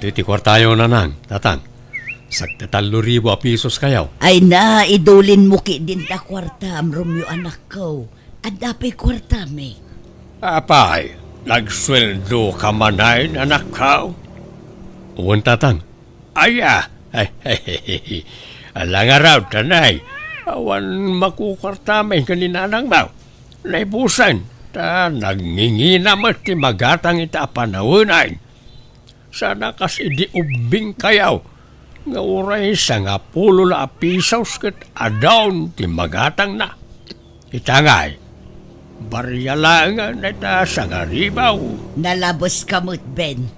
Dito kwartayo na nang, tatang. Sakta 3,000 pisos kayaw. Ay na, idulin mo ki din ta kwarta, Romeo anak ko. At dapay kwarta, me. Apay, nagsweldo ka manay, anak ka. Uwan, tatang. Aya, alang araw, tanay. Awan makukwartamay kaninanang mo. Naibusan, ta nagngingina mo ti magatang ita panawunan. Sana kasi di ubing kayaw. Nga uray sa nga pulo la pisos ket adawn ti magatang na. Itangay, barya lang na ita sa nga ribaw. Nalabos kamot, Ben.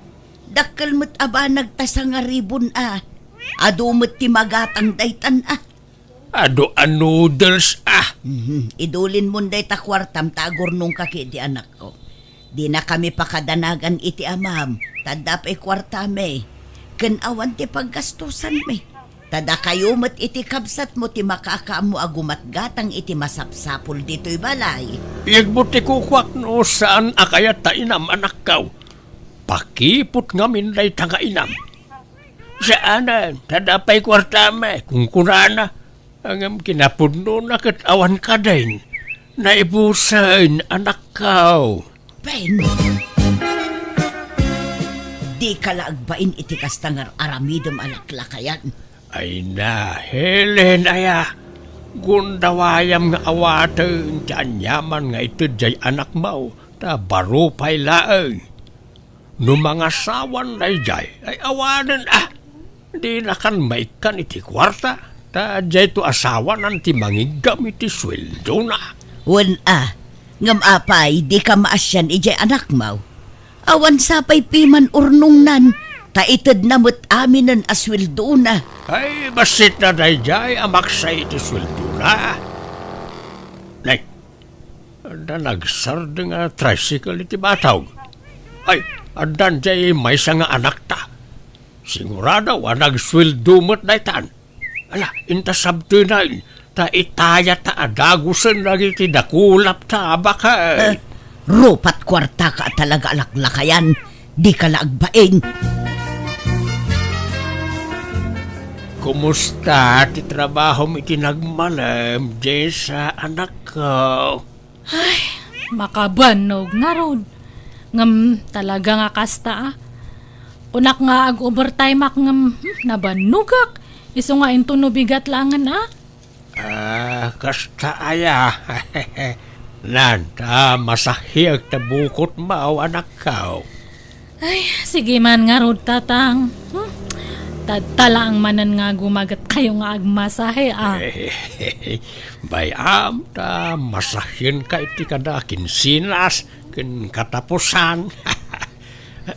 Dakkel mo't aba nagtasa nga ribon, ah. Adumot ti magatang daytan, ah. Ado an noodles, ah. Idulin mo day ta kwartam tagor nung kaki di anak ko. Di na kami pakadanagan iti amam. Tadapay kwarta, me. Ken awan ti paggastusan, me. Tada kayo mat iti kabsat mo ti makakaamo agumat gatang iti masapsapol dito'y balay. Iagbuti kukwak no saan akayat ta inam anak kaw. Pakipot ngamin day tanga inam. Saanan, tadapay kwartame, kung kunana, ang kinapuno na kat awan ka din. Naibusan, anak kaw. Ben, di kalaagbain iti kastangar aramidom alaklakayan. Ay na, Helen, aya. Gundawayam nga awaten, tiyan yaman nga ito jay anak mo, ta baro pay laeng. No mga sawan na jay, ay awanan, ah. Di na kan maikan iti kwarta, ta jay to asawa nan ti mangigam iti sweldo na. Wan, ah, ngam apay, di ka maasyan ijay anak mo. Awan sapay piman urnong nan, taitad na mo't aminan asweldo na. Ay, basit na dayjay, amaksay iti sweldo na. Nay, ada nagsard nga tricycle iti bataw. Ay, adan jay may nga anak ta. Sigurado, nagsweldo mo't daytan. Ala, intasabto na, ta itaya ta adagusan lagi ti dakulap ta baka. Rupat kwarta ka talaga alaklakayan, di ka laagbain. Kumusta ti trabaho mo itinagmalam, Jessa, anak ko? Ay, makabanog nga ron. Ngam talaga nga kasta, ah. Unak nga ag-overtime ak ngam nabanugak. Iso nga into no bigat langan, ah. Kasta aya. Nanta, masahiyag ta bukot mao, anak ko. Ay, sige man nga ron, tatang. Tadtala ang manan nga gumagat kayo nga agmasahe, ah. Bayam ta, masahin ka iti kada kinsinas, kin katapusan.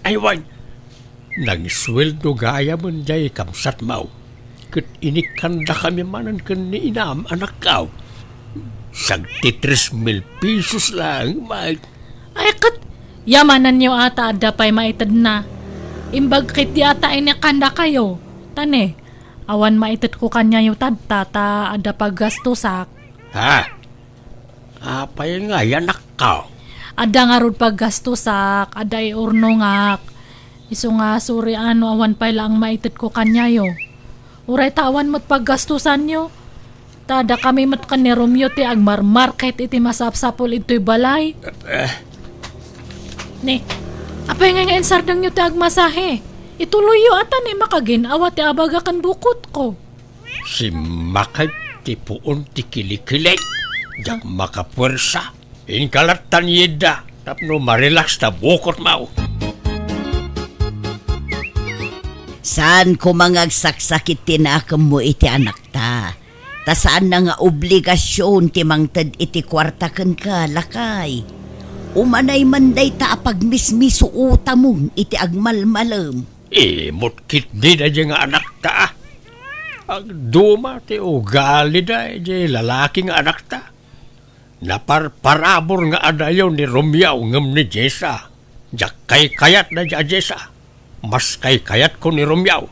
Ay, wan, nagsweldo gaya mo jay kamsat mau. Kat inikanda kami manan kan ni inam, anak ko. Sagti 3,000 pisos lang, Mike. Ay, kat, yamanan nyo ata ada pa'y maitad na. Imbag kit yata inikanda kayo. Tane, awan maitad ko kanya yung tata ada paggastusak. Ha? Apay nga yan, anak ko. Ada nga rod paggastusak, ada iurnongak. Iso nga suri ano awan pa'y lang maitad ko kanya yo. Uray tawan mo't paggastusan nyo. Tada kami mat ka ni Romeo ti agmarmar kahit iti masapsapol ito'y balay. Ni, apay nga insardang nyo ti agmasahe. Ituloy yo atan ni makaginawa ti abaga kan bukot ko. Si Makay ti puon ti kilikilay. Jak makapwersa. Inkalatan yeda. Tapno marelax ta bukot mau. Saan ko mangagsaksakit tinakam mo iti anak ta? Ta saan na nga obligasyon ti mangtad iti kwarta ken ka, lakay? Umanay manday ta apagmismiso uta mo iti agmalmalam. Mutkit di na dyan nga anak ta. Agduma ti ugali da di lalaki nga anak ta. Naparparabor nga adayaw ni Romeo ngam ni Jessa. Jak kay kayat na dya Jessa. Mas kay kayat ko ni Romeo.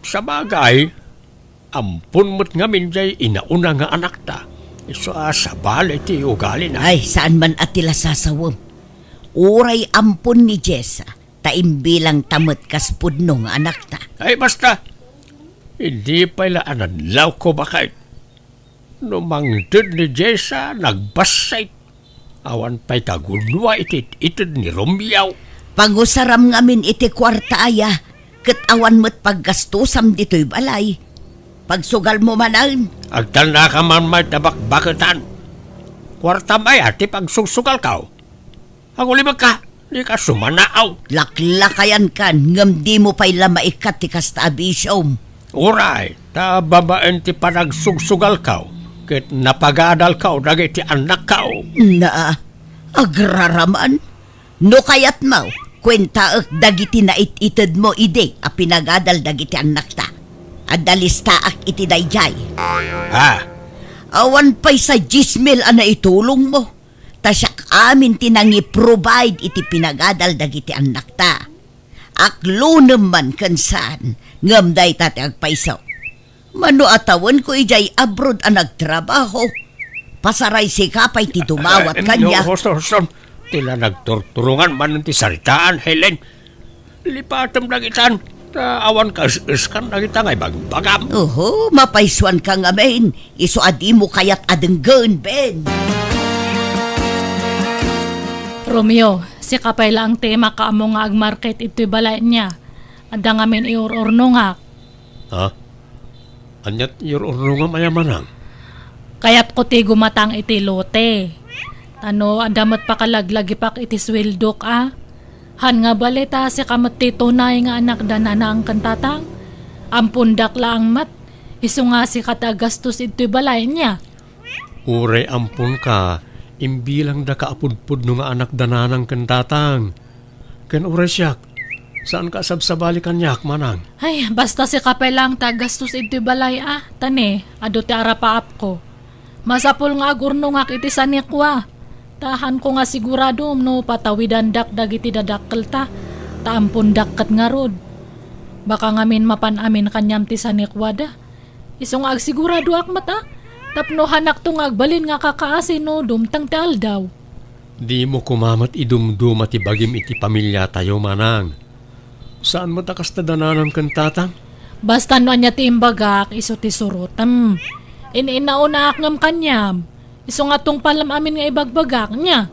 Sa bagay, ampun mo't ngamin jay inauna nga anak ta. Iso sa balay ti ugali na. Ay, saan man atila sasawam? Uray ampun ni Jessa. taimbilang tamot kas pudno nga anak ta. Ay basta, hindi pala anadlaw ko bakit. Numangdod ni Jessa, nagbasay. Awan pa'y kagunwa itid ni Romeo. Pangusaram ngamin iti kwarta aya, ket awan mo't paggastusam dito'y balay. Pagsugal mo manan, Agtal na ka man may tabak-baketan. Kwarta may ati pagsusugal ka. Ang ulibag ka, di ka sumanaaw. laklakayan kan, ngam di mo pa'y lamaikat ti kasta abisyom. Uray, ta babaan ti panagsugsugal ka. Ket napagadal ka, dagiti anak ka. Na, agraraman. No kayat mo, kwenta dagiti na itid mo ide, a pinagadal dagiti anak ta. Adalista ak iti dayjay. Ha? Awan pa'y sa 10,000 ana itulong mo. Tasyak amin tinangi provide iti pinagadal dagiti anak ta. Aklo naman kansan, ngam day tate agpaisaw. Mano atawan ko ijay abroad ang nagtrabaho. Pasaray si kapay ti dumawat kanya. No, hosto. Tila nagturturungan man ti saritaan, Helen. Lipatam na kitan. Awan ka iskan na kita ngay bagbagam. Oho, mapaiswan ka nga men. Iso adi mo kayat adenggan, Ben. Romeo, si kapay lang tema ka amo nga agmarket ito'y balay niya. Ada nga men iur-urno nga. Ha? Anyat yur-urno nga mayamanang. Kaya't ko ti gumatang iti lote. Tano, adamat pa kalaglagi pak iti swildok Han nga balita si kamat ti tunay nga anak dana na ang kantatang. Ampundak lang mat. Iso nga si katagastos ito'y balay niya. Uray ampun ka, imbilang da kaapudpud no nga anak dananang kantatang. Ken uray siyak, saan ka sabsabali kanyak manang? Ay, basta si kapay lang tagastos ito'y balay Tane, ado ti arapaap ko. Masapul nga agurno nga kiti sanikwa. Tahan ko nga sigurado no patawidan dak dagiti dadakkel ta. Taampun dakkat nga rod. Baka ngamin mapan amin kanyam ti sanikwada. Isong agsigurado akmat Tapno hanak to nga agbalin nga kakaasin no dumtang ti aldaw. Di mo kumamat idumduma ti bagim iti pamilya tayo manang. Saan mo takas na dananang kantatang? Basta no anya ti imbagak iso ti surutam. Inauna akngam kanyam. Iso nga tong palam amin nga ibagbagak niya.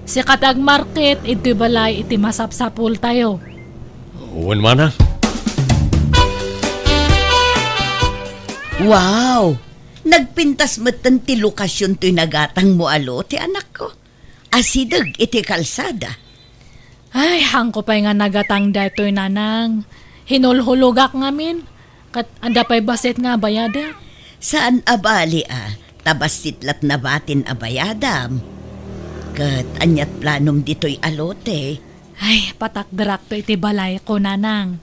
Si katag market, iti balay, iti masapsapul tayo. Uwan manang. Wow! Nagpintas matan ti lokasyon to'y nagatang mo alo, ti anak ko. Asidag iti kalsada. Ay, hangko pa'y nga nagatang da ito'y nanang. Hinulhulugak ngamin. Kat anda pa'y basit nga bayada. Saan abali tabas sitlat na batin abayadam. Kat anyat planom dito'y alote. Ay, patakdarak to iti balay ko, nanang.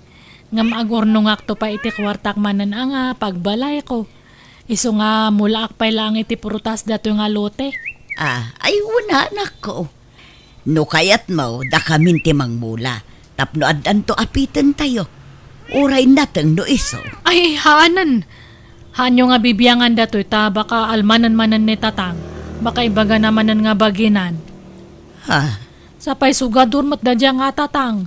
Ngam agornongak to pa iti kwartak manan pagbalay ko. Iso nga mulaak pa'y lang iti prutas dato nga lote. Ay una anak ko. No kayat mo, da kamin ti mangmula. Tapno adan to apitan tayo. Uray natang no iso. Ay, haanan. Hanyo nga bibiyangan dato'y baka almanan-manan ni tatang. Baka ibaga namanan nga baginan. Ha? Sapay sugadur mat dadya nga tatang.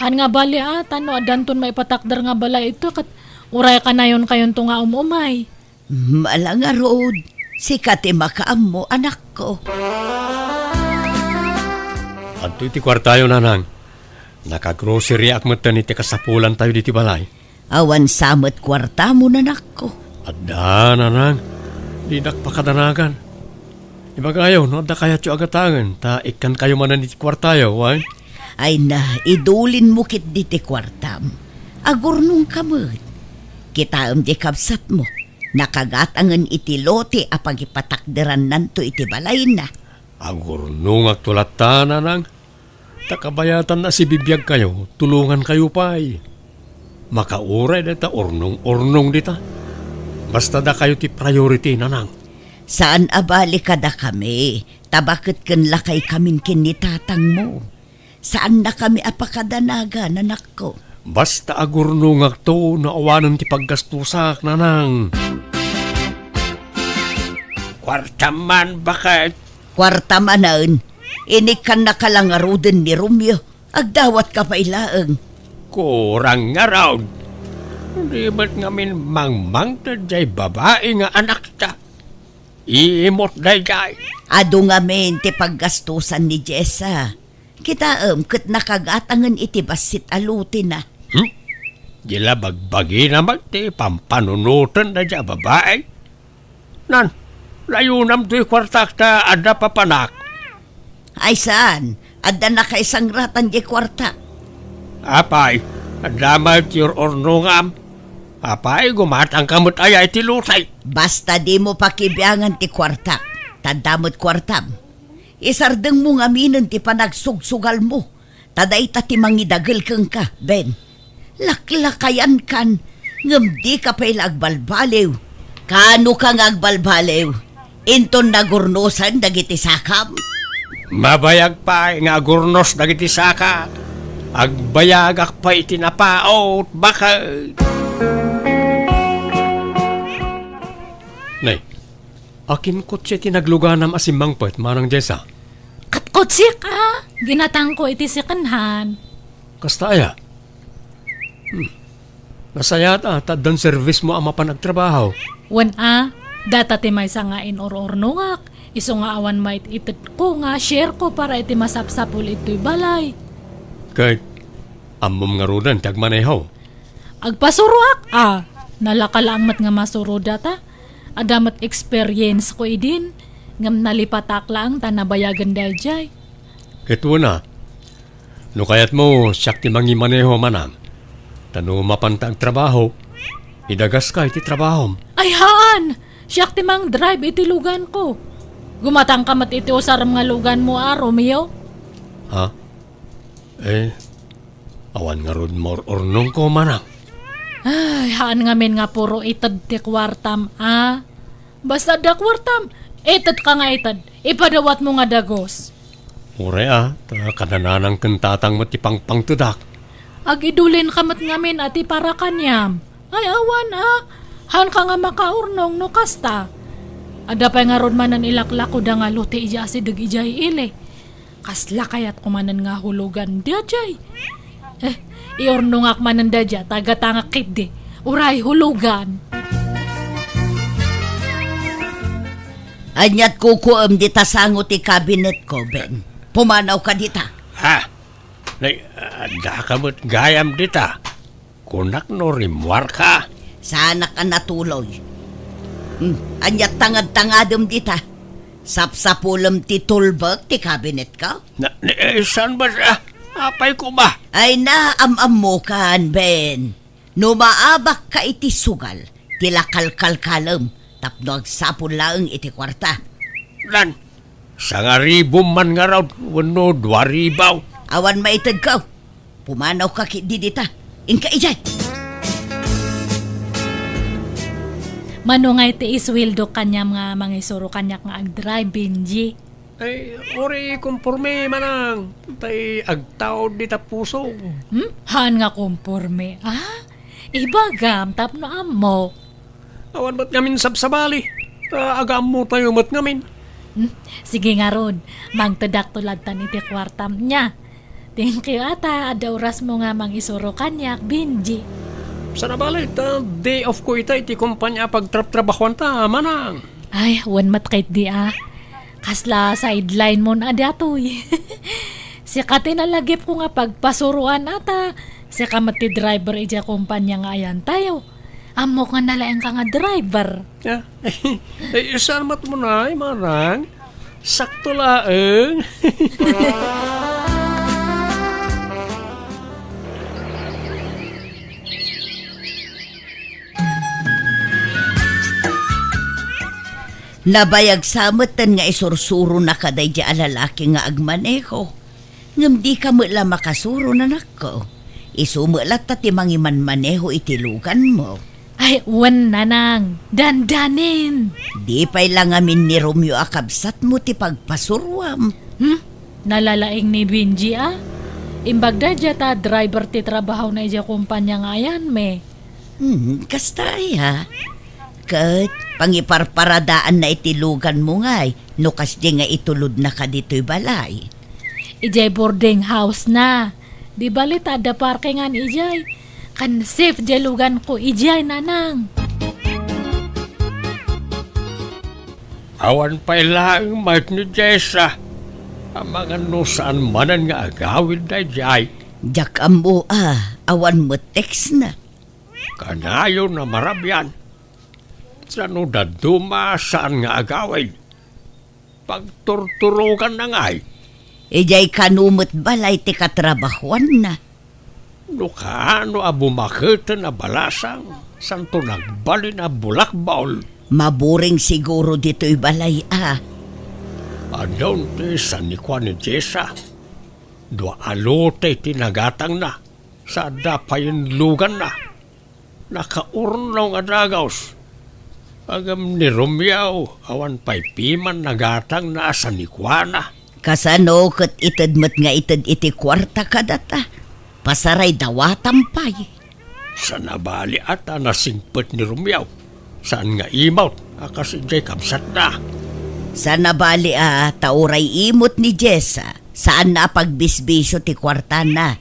Han nga bali tano adanton may patakdar nga bala ito kat uray ka na yun kayon to nga umumay. Malanga road. Sikat makaam mo anak ko. At iti kwartayo nanang. Nakagrocery akmatan iti kasapulan tayo diti balay. Awan samot kwarta mo nanak ko. Adda nanang. Di nakpakadanagan. Ibagayo, no? Da kaya tiyo agatangan. Ta ikan kayo manan iti kwartayo, why? Ay na, idulin mo kit diti kwartam. Agurnong kamot. Kitaam di kapsat mo. Nakagatangan iti lote apagipatakderan nanto iti balay na. Agurnong agtulatan nanang. Takabayatan na si bibiyag kayo. Tulungan kayo pa'y. Makauray na ta ornong-ornong dita. Basta da kayo ti priority nanang. Saan abali ka da kami? Tabakit kan lakay kamin kinitatang mo. Saan na kami apakadanaga, anak ko? Basta agurnong to na awanan ti paggastusak nanang. Kwartaman bakit? Kwarta manan, inikan na kalangaruden ni Romeo. Agdawat ka pa ilaang. Kurang nga raw. Di ba't ngamin mangmang na jay babae nga anak ta? Iimot day jay. Ado nga men ti paggastusan ni Jessa. Kita ket nakagatangan iti basit alutin na. Gila bagbagi naman ti pampanunutan na jay babae. Nan, layo nam to'y kwartak ta ada papanak. Ay saan? Adda na ka isang ratan di kwarta. Apay, adamay tiyor ornungam. Apay, gumatang kamot ayay ti lusay. Basta di mo pakibiyangan ti kwarta. Tandamot kwartam. Isardeng mo nga minon ti panagsugsugal mo. Taday ta ti mangidagel keng ka, Ben. Laklakayan kan. Ngam di ka pa'y agbalbalew. Kano kang agbalbalew? Inton nagurnosan dagiti sakam? Mabayag pa nga gurnos dagiti saka. Agbayagak pa itinapaot baka. Nay, akin kotse tinagluganam asimang pet manang Jessa. Katkotsi ka! Ginatang ko iti sikanhan. Kasta aya? Nasaya ta, taddan service mo ang mapanagtrabaho. Wan data ti may sangain or-ornungak. Iso nga awan mait itit ko nga share ko para iti masapsapul ito'y balay. Kahit amom nga rudan tagmaneho. Agpasuruak nalakalaang mat nga masuro data. Adamat experience ko idin. Ngam nalipatak lang ta nabayagan daljay. Kito na. No kayat mo siyak ti mangimaneho manang. Tano mapantag trabaho. Idagas ka iti trabaho. Ay haan! Siyak ti mang drive iti lugan ko. Gumatang kamat iti usaram nga lugan mo Romeo. Ha? Awan nga rod more ornong ko manang. Ay, haan nga men nga puro itad ti kwartam Basta da kwartam, itad ka nga itad. Ipadawat mo nga dagos. Ure ta kanananang kentatang matipang pangtudak. Agidulin kamat nga men ati para kanyam. Ay awan Han ka nga makaurnong no kasta. Ada pa nga ron manan ilaklako da nga luti ija si dag ijay ile. Kasla kayat kumanan nga hulugan dia jay. Iurnong ak manan da dya tagatanga kiddi. Uray hulugan. Anyat kukuam di tasango ti cabinet ko, Ben. Pumanaw ka dita. Da kamot gayam dita. Kunak no rimwar ka. Sana ka natuloy. Anyat tangad-tangadom dita. Sapsapulam ti tulbag ti cabinet ka? Saan ba siya? Apay ko ba? Ay naamam mo kan, Ben. Numaabak ka iti sugal. Tilakalkalkalam. Tapno agsapon laeng iti kwarta. Lan, sangaribo man nga raw. Wano, dwaribaw. Awan maitag ka. Pumanaw ka di dita. Inka ijay. Mano nga iti iswildo kanyam nga mangisuro kanyak nga agdrive, Benji. Ay, ori kumporme manang. Tay agtaod di tapuso. Han nga kumporme, Ibagam, tapno amo. Awan ba't ngamin sabsabali? Agam mo tayo mat ngamin. Sige nga ron, mangtadak tulad tan iti kwartam niya. Thank you ata, ada oras mo nga mangisuro kanyak, Benji. Sana balit, day off ko ita iti kumpanya pagtrap-trabahuan ta, manang. Ay, wan matkait di Kasla sideline mo na datoy. Sika tinalagip ko nga pagpasuruan ata. Sika mati driver ija kumpanya nga ayan tayo. Amo ka nalaeng ka nga driver. Saan mat mo na, manang? Sakto laeng. Nabayag samatan nga isursuro na kaday di alalaki nga agmaneho. Ngam di ka mula makasuro na nako. Isumulat ti mangiman maneho itilugan mo. Ay, wan nanang. Dandanin. Di pa'y lang amin ni Romeo akabsat mo ti pagpasurwam. Nalalaing ni Benji Imbag da dya ta driver ti trabaho na ija kumpanya nga ayan me. Kasta Kat, pangiparparadaan na itilugan mo ngay, nukas di nga itulod na ka dito'y balay. Ijay boarding house na. Di bali tada parkingan ijay. Kan safe jalugan ko ijay nanang. Awan pa'y lang mat ni Jessa. Ang mga nusaan manan nga agawin na jay. Jak ambo awan mo text na. Kanayo na marabyan. Sa no daduma saan nga agawin. Pagturturugan na nga'y. Ijay kanumot balay ti katrabahuan na. Ano abumakita na balasang. Santo nagbali na bulakbaol. Maburing siguro dito'y balay Adon ti san ni Juan ni Jessa. Dua alote tinagatang na. Sa dapayin lugan na. Nakaurnong adagaws. Agam ni Romeo, awan pa'y piman nagatang na sa ni Juana. Kasano kat itadmat nga itad iti kwarta kadata. Pasaray dawatampay. Sa nabali ata nasingpet ni Romeo. Saan nga imaw, kasi jay kamsat na. Sa nabali tauray imot ni Jessa. Saan na pagbisbisyo ti kwarta na.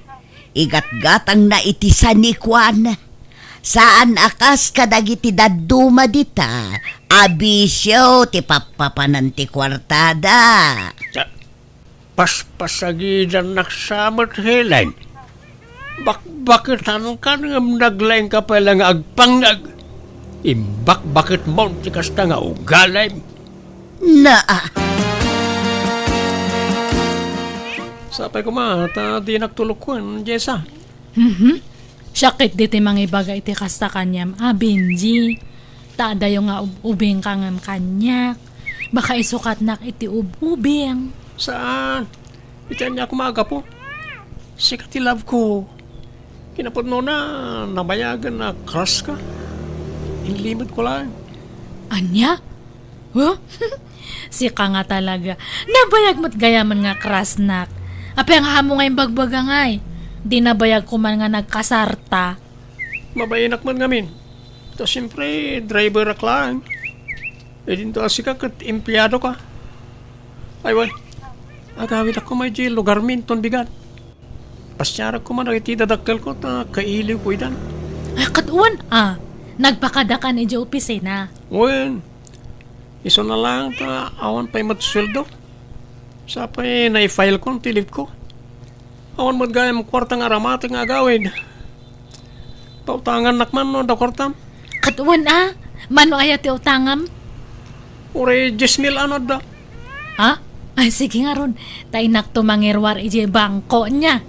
Igat-gatang na iti sa ni Juana. Saan akas kadagiti daduma dita, abisyo ti papapanan ti kwartada. Paspasagidan naksamot Helen. Bakbakitan ka nga naglaing ka pala nga agpangag. Imbak-bakit mo ti kasta nga ugalay. Sapay ko di nagtulukwan, Jessa. Syakit diti mangibaga iti kasta kanyam. Benji. Taada yung nga ubing kangam kanyak. Baka isukat nak iti ubing. Saan? Itian niya kumaga po. Sikat ti love ko. Kinapod mo na nabayagan na crush ka. Inlimit ko lang. Anya? Huh? Sika nga talaga. Nabayag mo't gayaman nga crush nak. Apay ang hamo nga yung bagbaga ngay. Di nabayag ko man nga nagkasarta. Mabayinak man ngamin. Tapos siyempre, driver ak lang. E din to asika kat empleyado ka. Aywan, agawin ako may di lugar minton bigat. Pasyara ko man nakitidadakkel ko ta kailiw ko idan. Ay, katuan nagpakadakan iji opisina. Wen, iso na lang ta awan pa'y matsweldo. Sa pa'y na-file ko, tilip ko. Awan mo't gaya mong kwartang aramatik nga agawin. Pautangan nakman no da kwartam. Katuan mano ayat ti utangam? Ure 10,000 ano da. Ay, sige nga ron. Tainak to mangirwar iji bangko niya.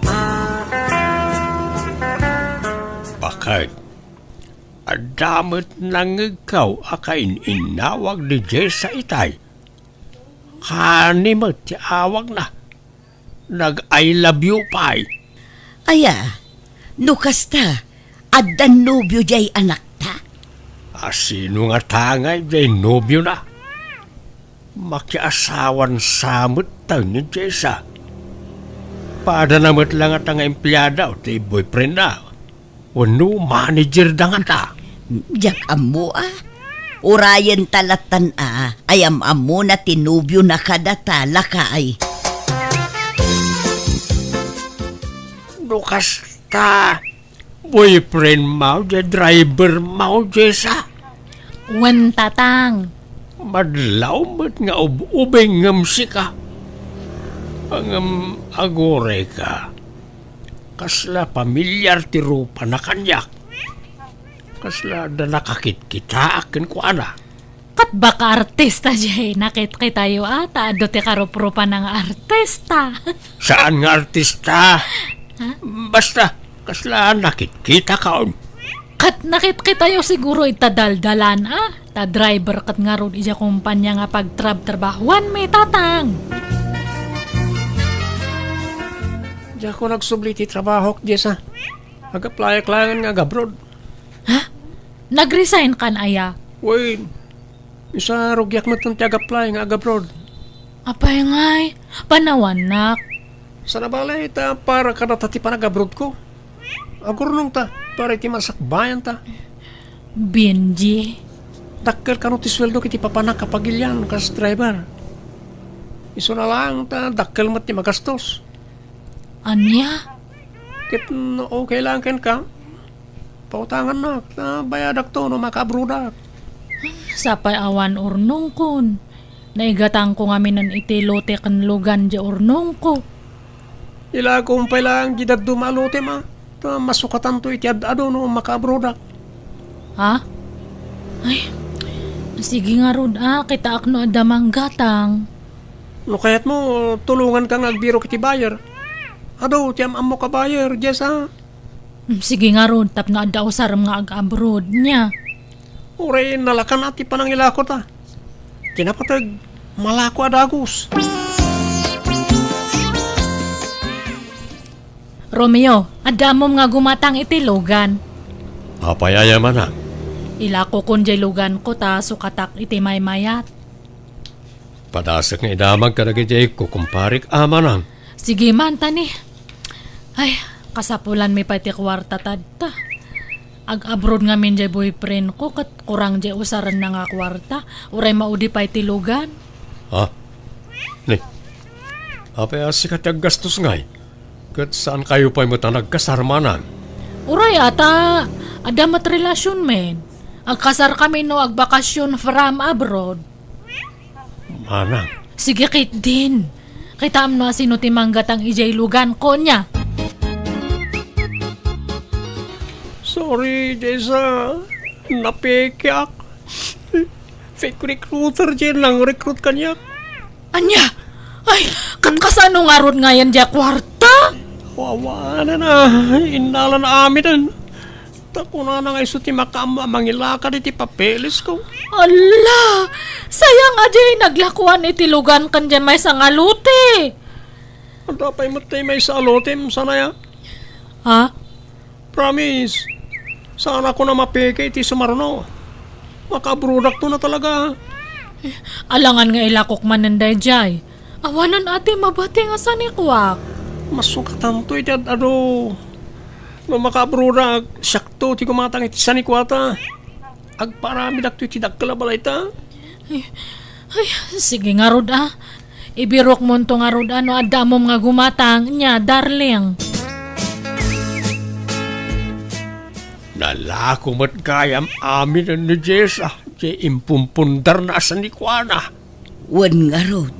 Bakit? Adamot nang ikaw akain inawag ni Jessa itay. Kanimot ti awag na. Nag-I love you pa'y. Aya, nukasta, addan nobyo jay anak ta. Sino nga tangay jay nobyo na? Makiasawan samot tayo ni Jessa. Pada namot lang at ang empleyada o ti boyfriend na. Wano manager da nga ta. Jak amo Urayan talatan ayam amo na tinubyo na kadata lakay. Nukasta, boyfriend mo, driver mo, Jessa. Wan tatang. Madlaw mo't nga ubing ngam sika. Ang agore ka. Kasla pamilyar ti rupa na kanyak. Kasla da nakakit kita akin ko ana. Kat baka artista jay nakit kay tayo ado ti karupropa ng artista. Saan nga artista? Basta, kasla nakit kita kaon. Kat nakit tayo siguro itadaldalan ta driver kat nga ron ija kumpanya nga pagtrabahuan may tatang. Diyan ko nagsubli ti trabaho Jessa. Agaplaya-klayan nga gabrod. Nag-resign kan aya? Wait, isa rugyak mo itong tiagaplay nga agabrod. Apay ngay, panawan nak. Sa nabalay ta para kadatati pa nagabrod ko. Agurnong ta, para iti masakbayan ta. Benji. Dakkel ka no ti sweldo kiti papanak kapagilyan kas driver. Iso na lang ta, dakkel mo ti magastos. Anya? Kit okay lang ken ka. Pautangan na, bayadak to no makabrudak. Sapay awan urnong kon. Naigatang ko nga minan iti lote kan lugan di urnong ko. Ila kumpay lang gidad dumalote ma. Masukatan to iti ado no makabrudak. Ha? Ay, sige nga rod kita akno adamang gatang. No kayat mo, tulungan kang agbiro kiti bayer. Ado, tiyam amo ka bayer, Jess ha. Sige nga rod, tap nga daw saram nga ag-abroad niya. Uray, nalakan ati pa ng ilako ta. Kinapatag, malako adagos. Romeo, adamom nga gumatang iti lugan. Apayaya man ha. Ilako kun jay lugan ko ta sukatak iti maymayat. Padasak nga idamag ka na kajay ko kumparik amanang. Sige man tani. Ay, kasapulan may pati kwarta tadta. Ag-abroad nga min jay boyfriend ko kat kurang jay usaran na nga kwarta. Uray maudi pa iti lugan. Ha? Ni, apaya sikat yung gastos ngay. Kat saan kayo pa'y mo nagkasarmanan? Uray ata, adamat relasyon men. Agkasar kami no agbakasyon from abroad. Manang. Sige kit din. Kita amno sino timanggat ang ijay lugan ko niya. Sorry, Jessa. Napekyak. Fake recruiter dyan lang. Recruit ka niya. Anya? Ay, katkasano nga ron nga yan dya kwarta? Wawa na na. Inala na amin. Tako na nga iso ti makama mangilaka iti papeles ko. Ala, sayang ajay naglakuan iti lugan kan dyan may sangaluti. Ang tapay mo tayo may salotem. Sana ya? Ha? Promise. Sana ko na mapeke iti sumarno. Makabrudak to na talaga. Alangan nga ilakok mananday jay. Awanan ate mabati nga sanikwak. Masukatan to iti ado. No makabrudak, syakto ti kumatang iti sanikwata. Agparami dak to iti dakkalabalay ta. Ay, sige nga rod Ibirok mo to nga rod ano adamom nga gumatang niya, darling. Nalako mat kayam amin ni Jessa. Di impumpundar na sa nikwana. Wan nga rod.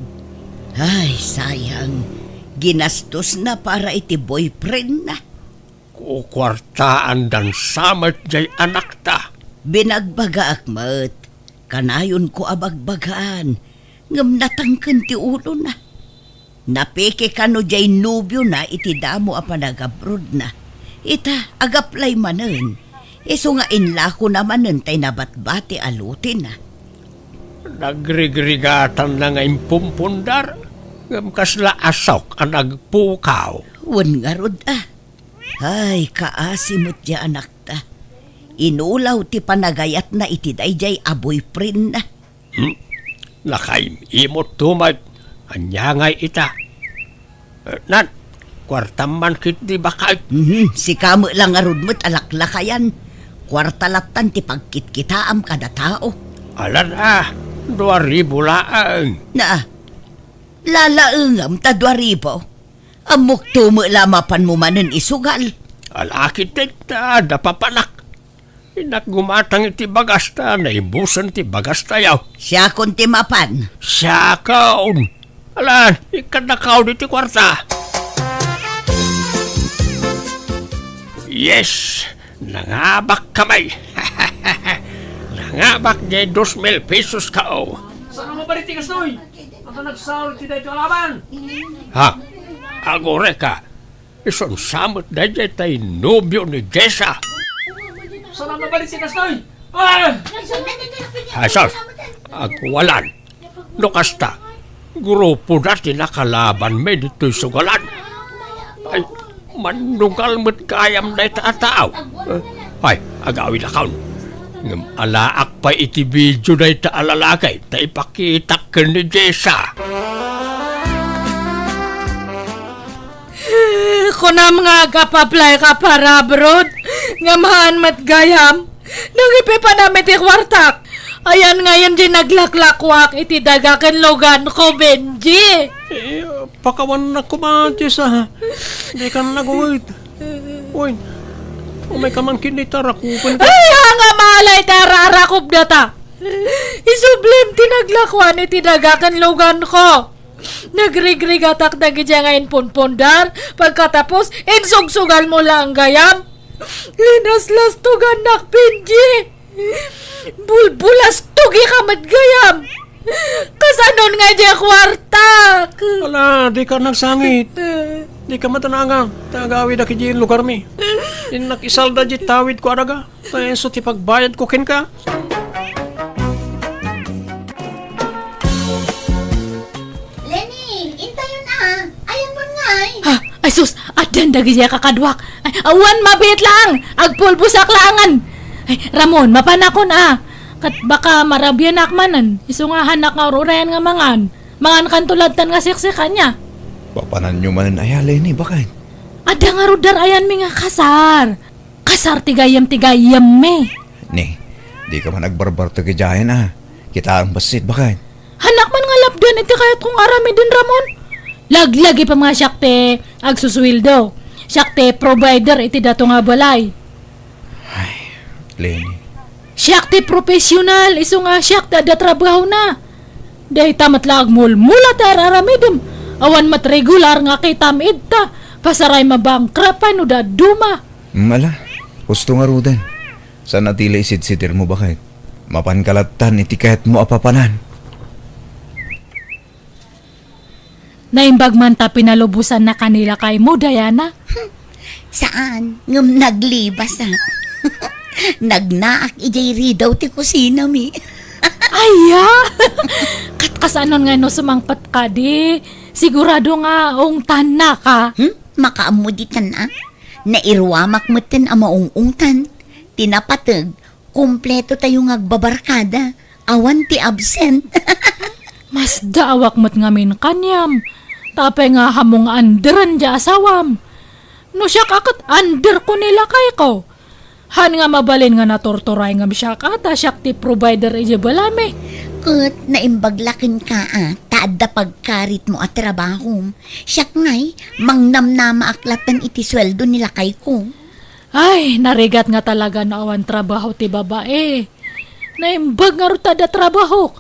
Ay, sayang. Ginastos na para iti boyfriend na. Kukwartaan dan samat jay anak ta. Binagbaga akmat. Kanayon ko abagbagaan. Ngam natangken ti ulo na. Napeke kano jay nubyo na iti damo apanagabrod na. Ita agaplay manen. Iso nga inlako naman tay nabatbati alutin na. Nagrigrigatan na nga impumpundar. Ngam kasla asok ang nagpukaw. Wan nga rod Ay, kaasimot ya anak ta. Inulaw ti panagayat na iti dayjay aboyfriend na. Nakaimimot tumag. Anyangay ita. Nan, kwartam man kit di bakay. Si kamo lang nga rod mo't alaklakayan. Kwartalatan ti pagkitkitaam kada tao. Alan 2,000 laang. Na, lalaengam ta 2,000. Amok tumo lamapan mo manen isugal. Alakit ta, dapapanak. Inak gumatang iti bagasta, naibusan ti bagasta yaw. Siya kon ti mapan. Siya kaon. Alan, ikanakaw di ti kwarta. Yes, nangabak kamay. Nangabak di 2,000 pesos kao. Saan mo ba iti kastoy? Ang nagsahol ti dahito alaban? Ha? Agore ka. Ison samot na dyan tayo nobyo ni Jessa. Saan mo ba iti kastoy? Ah! Hasos, agwalan. Nukasta, grupo natin nakalaban may dito'y sugalan. Ay, manugal mo't kayam na itataaw. Ay, agawin akaw. Ngam alaak pa iti video na itaalalagay, ta ipakita ka ni Jessa. Kunam nga kapaplay ka para abroad. Ngamahan mat gayam. Nangipi pa namin ti kwartak. Ayan ngayon di naglaklakwak iti dagakan logan ko, Benji. Pakawan na ko ba, Jessa? Di ka na nagawit. Uy, umay ka man kinitarakupan ka. Ay, nga malay tararakop na ta. Isublim tinaglakwan itinagakan lugan ko. Nagrigrigatak na gidya ngayon punpundar. Pagkatapos, insugsugal mo lang gayam. Linaslas tugan nakpinji. Bulbulas tugi kamat gayam. Kasanon nga dya kwartak. Ala, di ka nagsangit. Di ka matanangang. Tagawid aki di lugar mi. Din nakisalda di tawid ko araga. Kaya so ti pagbayad ko kin ka. Lenny, intayo na. Ayan mo nga Ha, ay sus, adan dagi siya kakadwak. Ay, awan mabit lang. Agpulbusak langan. Ay, Ramon, mapanakon Kat baka marabyan akmanan. Iso nga hanak nga urayan nga mangan. Mangan kan tulad tan nga siksikan niya. Papanan nyo man ay Lenny, bakit? Ada nga rudar ayan mi nga kasar. Kasar tigayam me. Ni, di ka man nagbarbar tagajayan Kita ang basit, bakit? Hanak man nga lapdan iti kayat kung arami din Ramon. Laglagi pa mga syakte agsuswildo. Syakte provider iti dato nga balay. Lenny, Syakte profesional, iso nga syakte ada trabaho na. Dahi tamat lag mulmula tararamidem. Awan mat regular nga kay tamid ta. Pasaray mabangkrapan o da duma. Mala, gusto nga rudan. Sana tila isid-sidir mo, bakit? Mapankalatan iti kahit mo apapanan. Naimbag man ta pinalubusan na kanila kay mo, Diana. Saan? Ngam naglibas Nagnaak ijay ridaw ti kusina mi. Aya! Katkasanon nga no sumangpat ka di. Sigurado nga ungtan na ka. Makaamuditan Nairwamak mo tin amaungungtan. Tinapatag, kumpleto tayong agbabarkada. Awan ti absent. Mas daawak mo't ngamin kanyam. Tapay nga hamong anderan di asawam. No siya kakot under ko nila kay ko. Han nga mabalin nga natorturay nga siya kata siya ti provider ije balame. Kat naimbaglakin ka taada pagkarit mo at trabaho. Siyak ngay, mangnamnama aklatan iti sweldo nila kay ko. Ay, narigat nga talaga na awan trabaho ti babae. Naimbag nga rutada trabaho.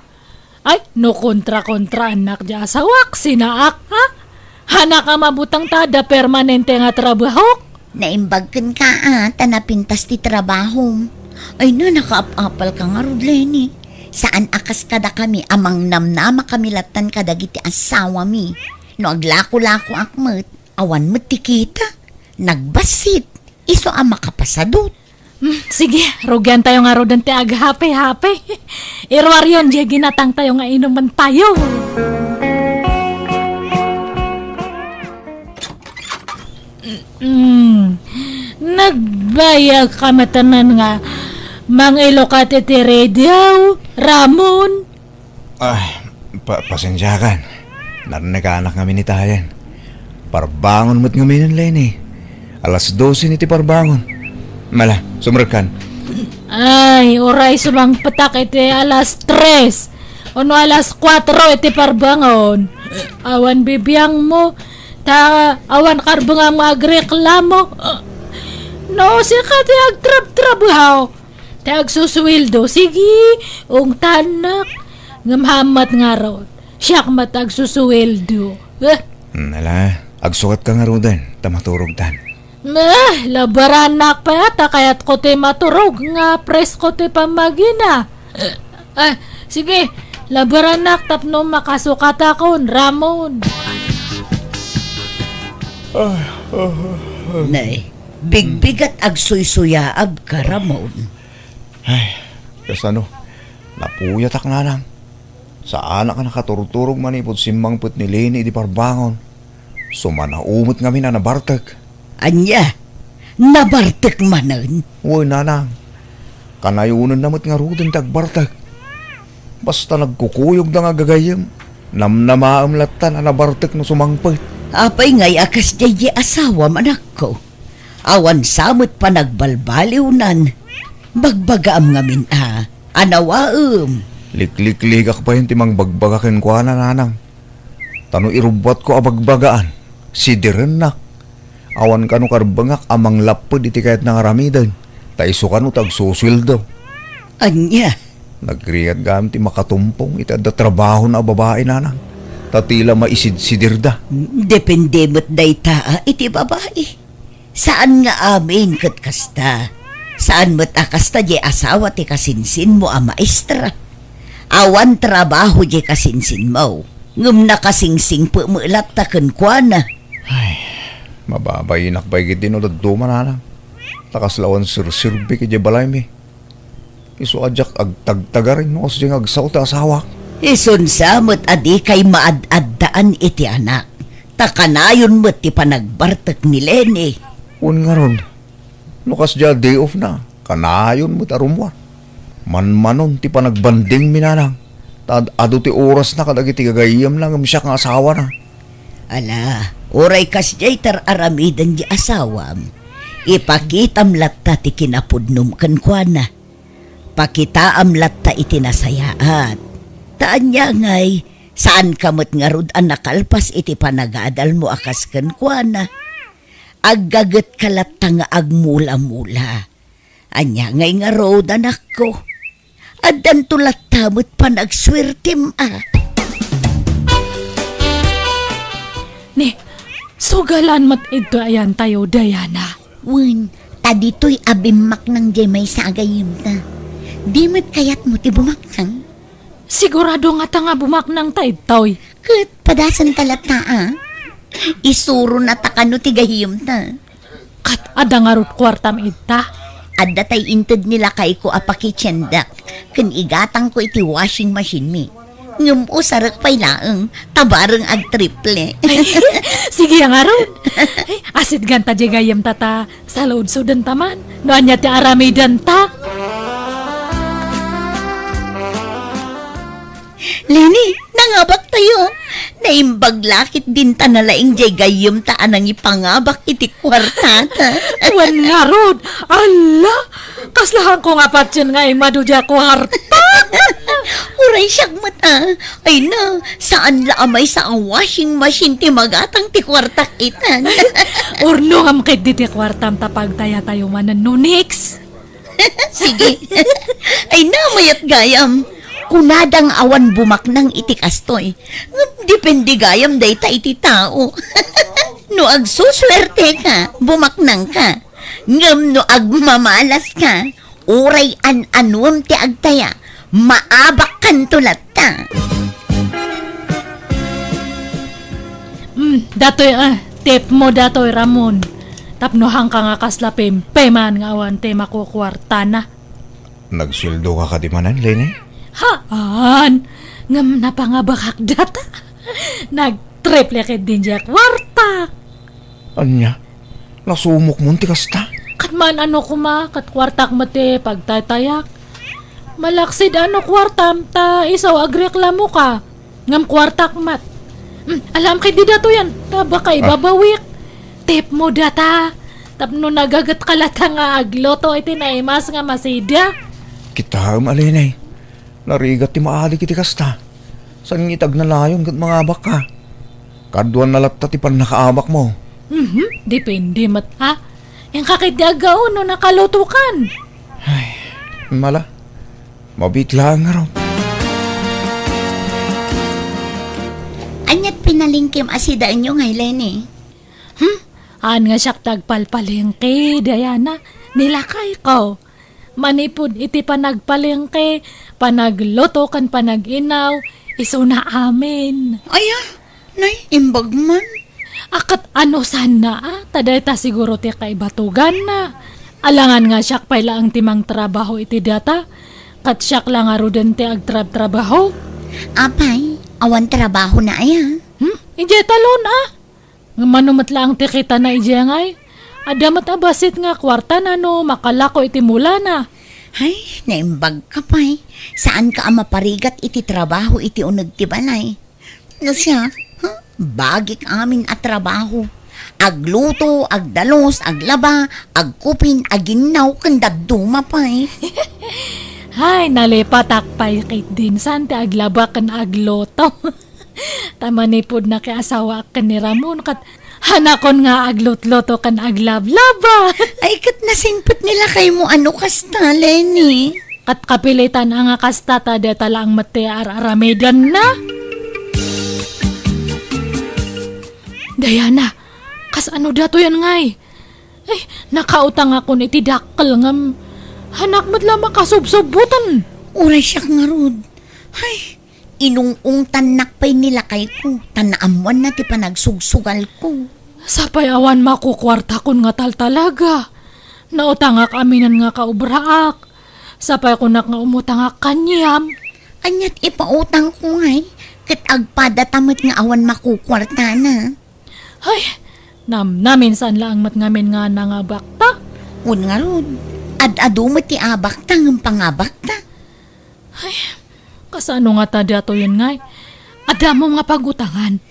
Ay, no kontra-kontra anak di asawak, sinaak ha? Hanak ka mabutang tada permanente nga trabaho. Naimbagkan ka tanapintas ti trabaho. Ay na, nakaap-apal ka nga rod, Lenny. Saan akas kada kami amang namnama kami latan kadagiti asawa mi. No aglako-lako akmet, awan mo tikita. Nagbasit, iso ang makapasadot. Sige, rugyan tayo nga rodan ti aghape-hape. Irwaryon, di ginatang tayo nga inuman tayo. Nagbayag ka matanan nga mangilo ka ti radio, Ramon. Ay, pasensyakan. Nagkaanak kami ni Tayan. Parbangon mo't ngamin Lenny. Alas 12 niti parbangon. Mala, sumrekan. Ay, oray sumang patak iti alas 3. Ono alas 4 iti parbangon. Awan bibiyang mo. Awan karbang ang magreklamo. No, sika ti agtrab-trabaho. Ti agsuswildo. Sige, ungtanak. Ngamhamat nga ron. Siyak matag suswildo. Nala, agsukat ka nga rudan. Tamaturog tan. Labaranak pa yata kaya't ko ti maturog. Nga pres ko ti pamagina. Sige, labaranak tapno makasukat akon, Ramon. Nay, bigbigat agsuy-suyaab ka, Ramon. Ay, kasano? Napuyatak na lang. Saan ka nakaturturog manipod simbangput ni Lenny di parbangon. Sumanaumot kami na nabartag. Anya, nabartek manan. Uy, nanang. Kanayunan namot nga rudan tagbartag. Basta nagkukuyog na nga gagayam. Namnamaam latan na nabartek no sumangput. Apay ngay akas jay asawa manak ko. Awan samot pa nagbalbaliwnan. Bagbagaam ngamin anawaam. Liklik-ligak pa yun timang bagbagakin ko nanang. Tano irubat ko abagbagaan. Si Direnak. Awan ka no karbangak amang lapod iti kahit nangaramidan. Ta iso ka no tagsusildo. Anya, Nagriyad gam ti makatumpong iti adda trabaho na babae nanang. Tatila maisidsidirda. depende mo't dayta iti babae. Saan nga amin kat kasta? Saan mo't akasta di asawa ti kasinsin mo a maestra? Awan trabaho di kasinsin mo. Ngum na kasingsing po mo ilat taken kwa na. Mababay inakbay gid din ulad duman nanang. Takaslawan sirsirbi kiti balay mi. Isu ajak agtagtagarin no kasi agsaw ta asawa. Isunsa mo't adi kay maad-addaan iti anak. Takanayon mo't ti panagbartak ni Lenny. Un nga ron. Nukas dya day off na. Kanayon mo't arumwa. Manmanon ti panagbanding minanang. Tad ado ti oras na kadagiti gagayam lang siya kang asawa na. Ala, oray kas jay tar aramidan di asawam. Ipakitam latta ti kinapudnum kan kwa na. Pakitaam latta iti nasayaat. Taan niya ngay, saan kamot nga rod ang nakalpas iti panagadal mo akas kan kwa na. Aggagat kalatta nga agmula-mula. Anya ngay nga rod anak ko. Adan tulat tamot panagswertim Ni, sugalan mat ito ayan tayo, Diana. Wen, tadito'y abimak ng jemay sa agayim na. Di mo't kayat mo ti bumaknang. Sigurado nga ta nga bumaknang tayo, Kat padasan talata Isuro na takano ti gahiyom na. Kat ada nga rut kwartam ita. Adda tay inted nila kay ko apakitsendak. Kan igatang ko iti washing machine mi. Ngum o sarak pay laeng, tabareng ag triple. Sige nga rut. Ay, asit ganta jegayam tata sa load sudan taman. Noan niya ti arami danta. Lenny, nangabak tayo. Naimbag lakit din ta na laing jay gayom taan ang ipangabak iti kwartata. Wan nga rut. Ala, kaslahan ko nga patsin nga imadudya kwarta. Uray siyag mata. Ay na, saan laamay sa ang washing machine ti magatang ti kwartak itan. Urno nga makit di ti kwartam tapag tayo manan nunix. Sige. Ay na, mayat gayam. Kunadang awan bumaknang iti kastoy. Depende gayam dayta iti tao. No agsuswerte ka, bumaknang ka. Ngam no agmamalas ka, uray an-anwam ti agtaya, maabak kan tulat ta. Datoy tip mo datoy Ramon. Tapnohang ka nga kaslapim, peman nga awan te makukwarta na. Nagsuldo ka kadimanan, Lenny? Haan, ngam na pangabakak data. Nag-triple kit din dya kwarta. Anya? Nasumok mo ti kasta? Katman ano kuma, kat kwartak mati pagtatayak. Malaksid ano kwartam ta, isaw agreklamo ka. Ngam kwartak mat. Alam kay di dato yan, ta baka ibabawik. Tip mo data. Tapno nagagat kalata nga agloto iti naimas nga masida. Kita malinay. Narigat ti maalik iti kasta. San ngitag na layon kat mga abak ka? Kaduan na latta ti pan nakaabak mo. Depende mat ha. Yang kakidagaw no nakalutukan. Ay, mala. Mabigla nga raw. Anyat pinalingkim asidaan nyo ngay, Lenny. An nga siyak tagpalpalengke, Diana. Nilakay ko. Manipod iti panagpalengke, panagloto kan panaginaw, iso na amin. Aya, nay, imbag man. Akat ano sana taday ta siguro ti kay batugan na. Alangan nga siyak pay lang timang trabaho iti data, kat siyak lang arudan ti agtrab-trabaho. Apay, awan trabaho na aya. Ije talon Nga manumat lang ti kita na ije ngay. Adamat abasit nga kwarta na no, makalako iti mula na. Ay, naimbag ka pa'y. Saan ka maparigat iti trabaho iti unag ti balay? No siya, bagik amin at trabaho. Agluto, agdalos, aglaba, agkupin, aginaw, kandaduma pa'y. Hay, nalipatak pa'y kit din san ti aglaba kan agloto. Tamanipod na kay asawa kan ni Ramon kat Hanakon nga aglot-loto kan aglablaba. Ay, kat nasingpit nila kay mo ano kasta, Lenny. Kat kapilitan ang kastata de tala ang mati aramidan na. Diana, kas ano dato yan ngay? Ay, nakautang ako ni tidakkel ngam. Hanak mo't lang makasubsubutan. Uray siya nga rod. Ay, inung tanak pa'y nila kay ko. Tanaamuan na ti panagsugsugal ko. Sapay awan makukwarta kun nga talaga. Nautangak aminan nga kaubraak. Sapay ko nga umutangak kanyam. Anyat ipautang ko ngay. Kat agpadatamat nga awan makukwarta na. Ay, namin saan lang mat ngamin nga nangabakta. Un nga rod. Ad-ado mo ti abakta ng pangabakta. Kasano nga ta dato yun ngay? Adamo nga pagutangan.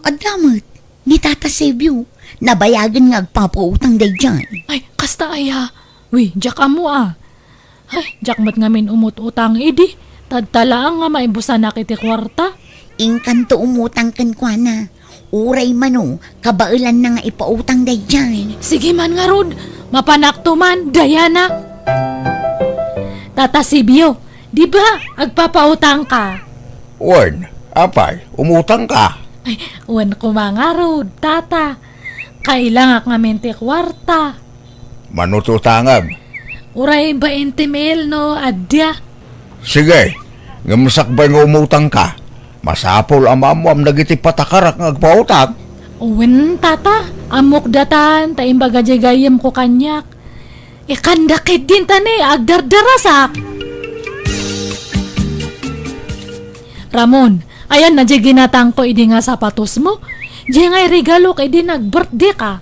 Adamot, ni Tata Sebyo, nabayagan nga agpapautang day dyan. Ay, kasta aya. Uy, jak amo ah. Ay, jak mat ngamin umut-utang idi. Tadtalaang nga maibusan na kiti kwarta. Ingkanto umutang kan kwa na. Uray mano, kabailan na nga ipautang day dyan. Sige man nga rod. Mapanakto man, Diana. Tata Sibyo, di ba agpapautang ka? Wen, apay, umutang ka. Ay, uwan ko mga rod, tata. Kailangak nga mente kwarta. Manututangag. Uray 20 mil no, adya. Sige, ngamasakbay nga umutang ka. Masapol ang mamuam nagiti patakarak ng agpautang. Uwan, tata. Amok datan, taimbaga jagayam ko kanyak. Ikandakit din tani, agdardarasak. Ramon, ayan na di ginatang ko idi nga sapatos mo. Di nga'y regalo kay di nag-birthday ka.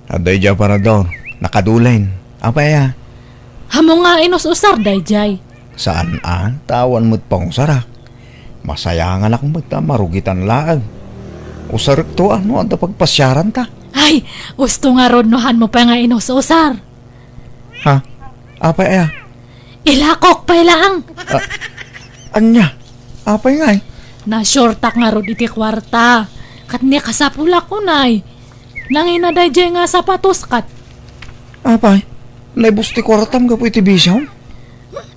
Aday dyan para doon, nakadulain. Apay ah. Hamo nga inus-usar, dayjay. Saan tawan mo't pang sarak. Masayangan akong magtamarugitan laang. Usarik to ano ang pagpasyaran ta. Ay, gusto nga rodnohan mo pa nga inus-usar. Ha? Apay ah. Ilakok pa lang. Anya? Apay nga eh. Na-shortak nga rod iti kwarta. Kat niya kasapula ko nay. Nangina dayjay nga sapatos kat. Apay? Naibusti kwartam ka po iti bisyaw?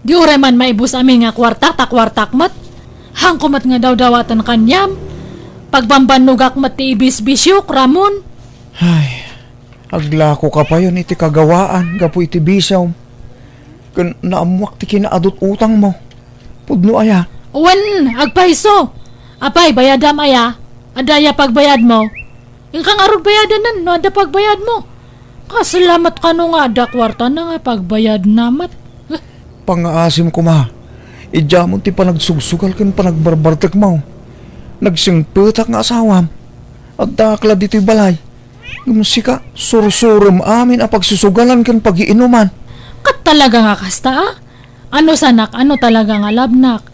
Di ure man maibus amin nga kwarta ta kwartak mat. Hangkumat nga daw dawatan kanyam. Pagbambanugak mat ti ibis-bisyok, Ramon. Ay, aglako ka pa yun iti kagawaan ka po iti bisyaw. Kan naamuak ti kinaadot utang mo. Pudno aya. Uwan, agpaiso. Apay, bayadam aya. Adaya pagbayad mo. Yung kang arog bayadan no ada pagbayad mo. Kasalamat ka no nga, ada kwarta na nga pagbayad namat. Pangaasim ko ma. Idya mo ti panagsugsugal kan panagbarbartek mo. Nagsingpetak nga asawam. At dakla dito'y balay. Gumusika, surusurum amin a pagsusugalan kan pagiinuman. Kat talaga nga kasta ah. Ano sanak, ano talaga nga labnak.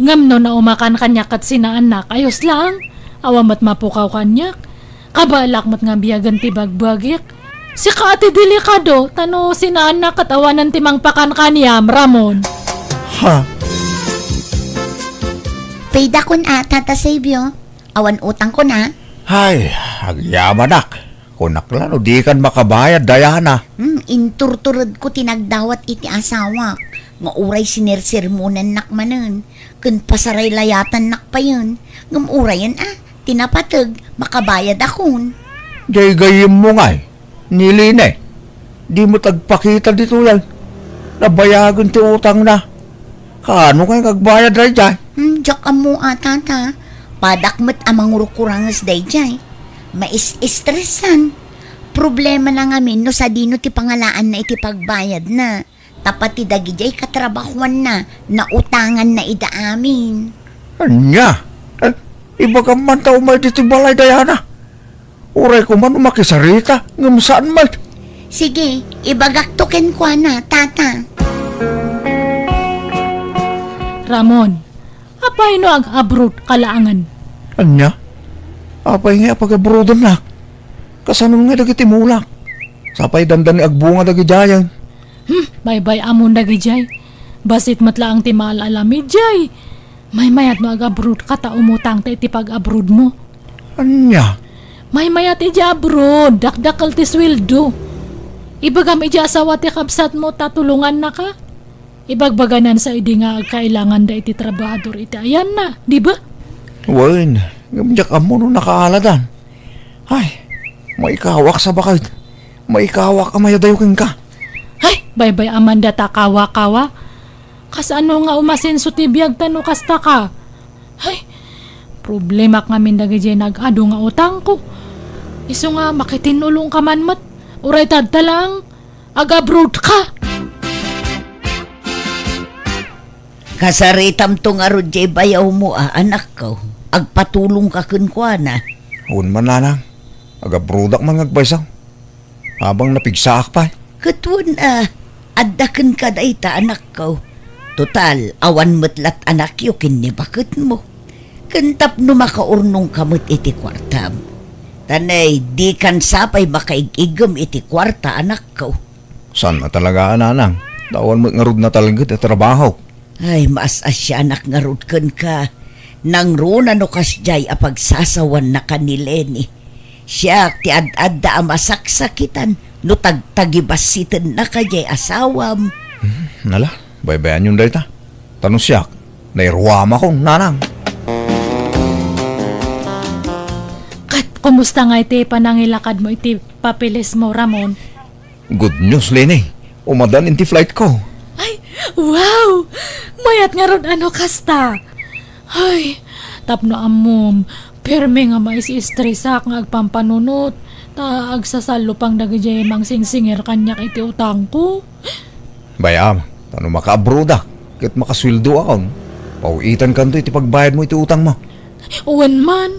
Ngam no na umakan kanyak at sinaanak, ayos lang. Awamat mapukaw kanyak. Kabalak mat nga biyagan ti bagbagik. Si ka ati delikado, tano sinaanak at awanan ti mangpakan kanyam, Ramon. Ha? Payda ko na, Tata Sebyo. Awan utang ko na. Hay, agyaman Kunak lang, di kan makabayad, Diana. Inturturad ko tinagdawat iti asawa. Nga uray sinersirmonan nakmanan. Kun pasaray layatan nakpa yun. Ngam urayan tinapatag, makabayad akon. Gayim mo nga niline. Di mo tagpakita dito yan. Nabayagan ti utang na. Kano kayo kagbayad na dyan? Diyak mo tata. Padakmat amang rukurangas day jay. Mais-estresan. Problema na ngamin no sa dino ti pangalaan na iti pagbayad na. Tapat ti dagi jay katrabahuan na. Nautangan na ida amin. Anya? Iba ka man tao may dito balay, Diana. Uray ko man umakisarita. Ngam saan man? Sige, ibagaktukin ko na, tata. Ramon, apay no ag-abroad kalaangan. Anya? Apay nga pag-abrodan na. Kasanong nga dagiti mulak. Sapay dandan ni agbunga dagi jayan. Bye-bye amon dagi jay. Basit matla ang timal alamid jay. May mayat no ag-abroad ka ta umutang ta iti pag-abroad mo. Anya? May mayat ija abroad, dakdakal ti sweldo. Ibagam ija asawa ti kabsat mo, tatulungan na ka. Ibagbaganan sa idi nga kailangan da iti trabahador iti ayan na, di ba? Wen, gamjak amo no nakaaladan. Ay, maikawak sa bakit. Maikawak amaya dayo ka. Ay, bye-bye Amanda takawa-kawa. Kas ano nga umasenso ti biyag tano kasta ka. Ay, problema kami dagay nag-ado nga utang ko. Iso nga makitinulong ka man mat. Uray tadta lang, aga-abroad ka. Kasaritam to nga rodje bayaw mo anak ko. Agpatulong ka kunkwana. Hun man nanang, aga-brudak man ngagbaysaw. Habang napigsaak pa. Katun addaken ka dayta anak ko. Total, awan metlat anak yo kinni bakit mo. Kentap no makaurnong kamot iti kwartam. Tanay, di kan sapay makaigigam iti kwarta anak ko. San na talaga nanang? Tawan mo ngarud na talaga at trabaho. Ay, maas asya anak nga rudken ka. Nang runa no kasjay apagsasawan na kanileni. Siya ti ad-adda amasaksakitan no tagtagibasitin na kajay asawam. Nala, baybayan yun dahil ta. Tanong siya, nairuwama kong nanang. Kat, kumusta nga iti panangilakad mo iti papeles mo, Ramon? Good news, Lenny. Umadan inti flight ko. Ay, wow! Mayat nga ron ano kasta. Ay, tapno amom. Perme nga mais istresak nga agpampanunot. Ta agsasalo pang dagijay mang singsinger kanyak iti utang ko. Bayam, tano maka-abroad Kit makaswildo akong. Pauitan kanto iti pagbayad mo iti utang mo. Uwan man.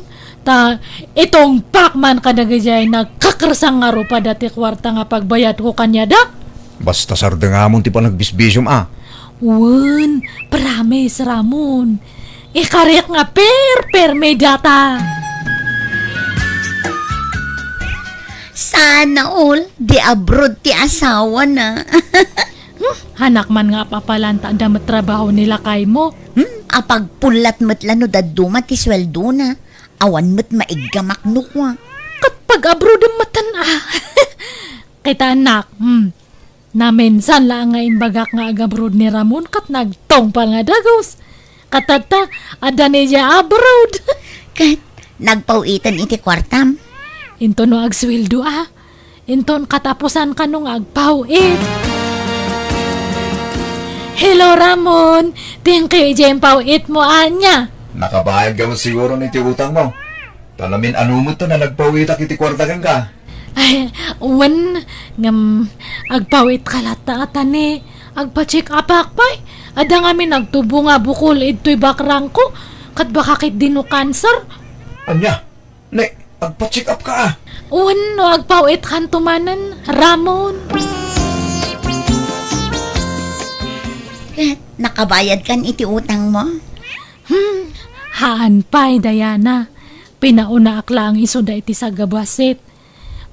Ta itong pakman kadagijay nagkakarsang nga ro pa dati kwarta nga pagbayad ko kanya da. Basta sarda nga mo ti pa nagbisbisyom Uwan, promise Ramon. Ikarek nga per may data. Sana all, di abroad ti asawa na. Hanak man nga papalanta da trabaho nila kay mo. Apag pulat matlano daduma ti sweldo na. Awan mat maiggamak nukwa. Kapag abroad ang matan Kita anak, naminsan lang nga imbagak nga agabroad ni Ramon kat nagtong pa nga dagos. Katata, ada niya abroad. Kat, nagpauitan iti kwartam. Into no agswildo Inton katapusan ka nung agpawit. Hello Ramon, thank you jem pawit mo anya. Nakabayad ka mo siguro ni iti utang mo. Talamin anumot to na nagpawitak iti kwarta ka. Ay, uwan, ngam, agpawit kalata atane, agpa-check up akpay. Ada nga mi nagtubo nga bukol ito'y bakrang ko, kat baka kit dino cancer. Anya, agpa-check up ka Uwan, no, agpawit kantumanan, Ramon. Kat, nakabayad kan iti utang mo? Haan pa'y, Diana. Pinauna akla ang iso da iti sa gabasit.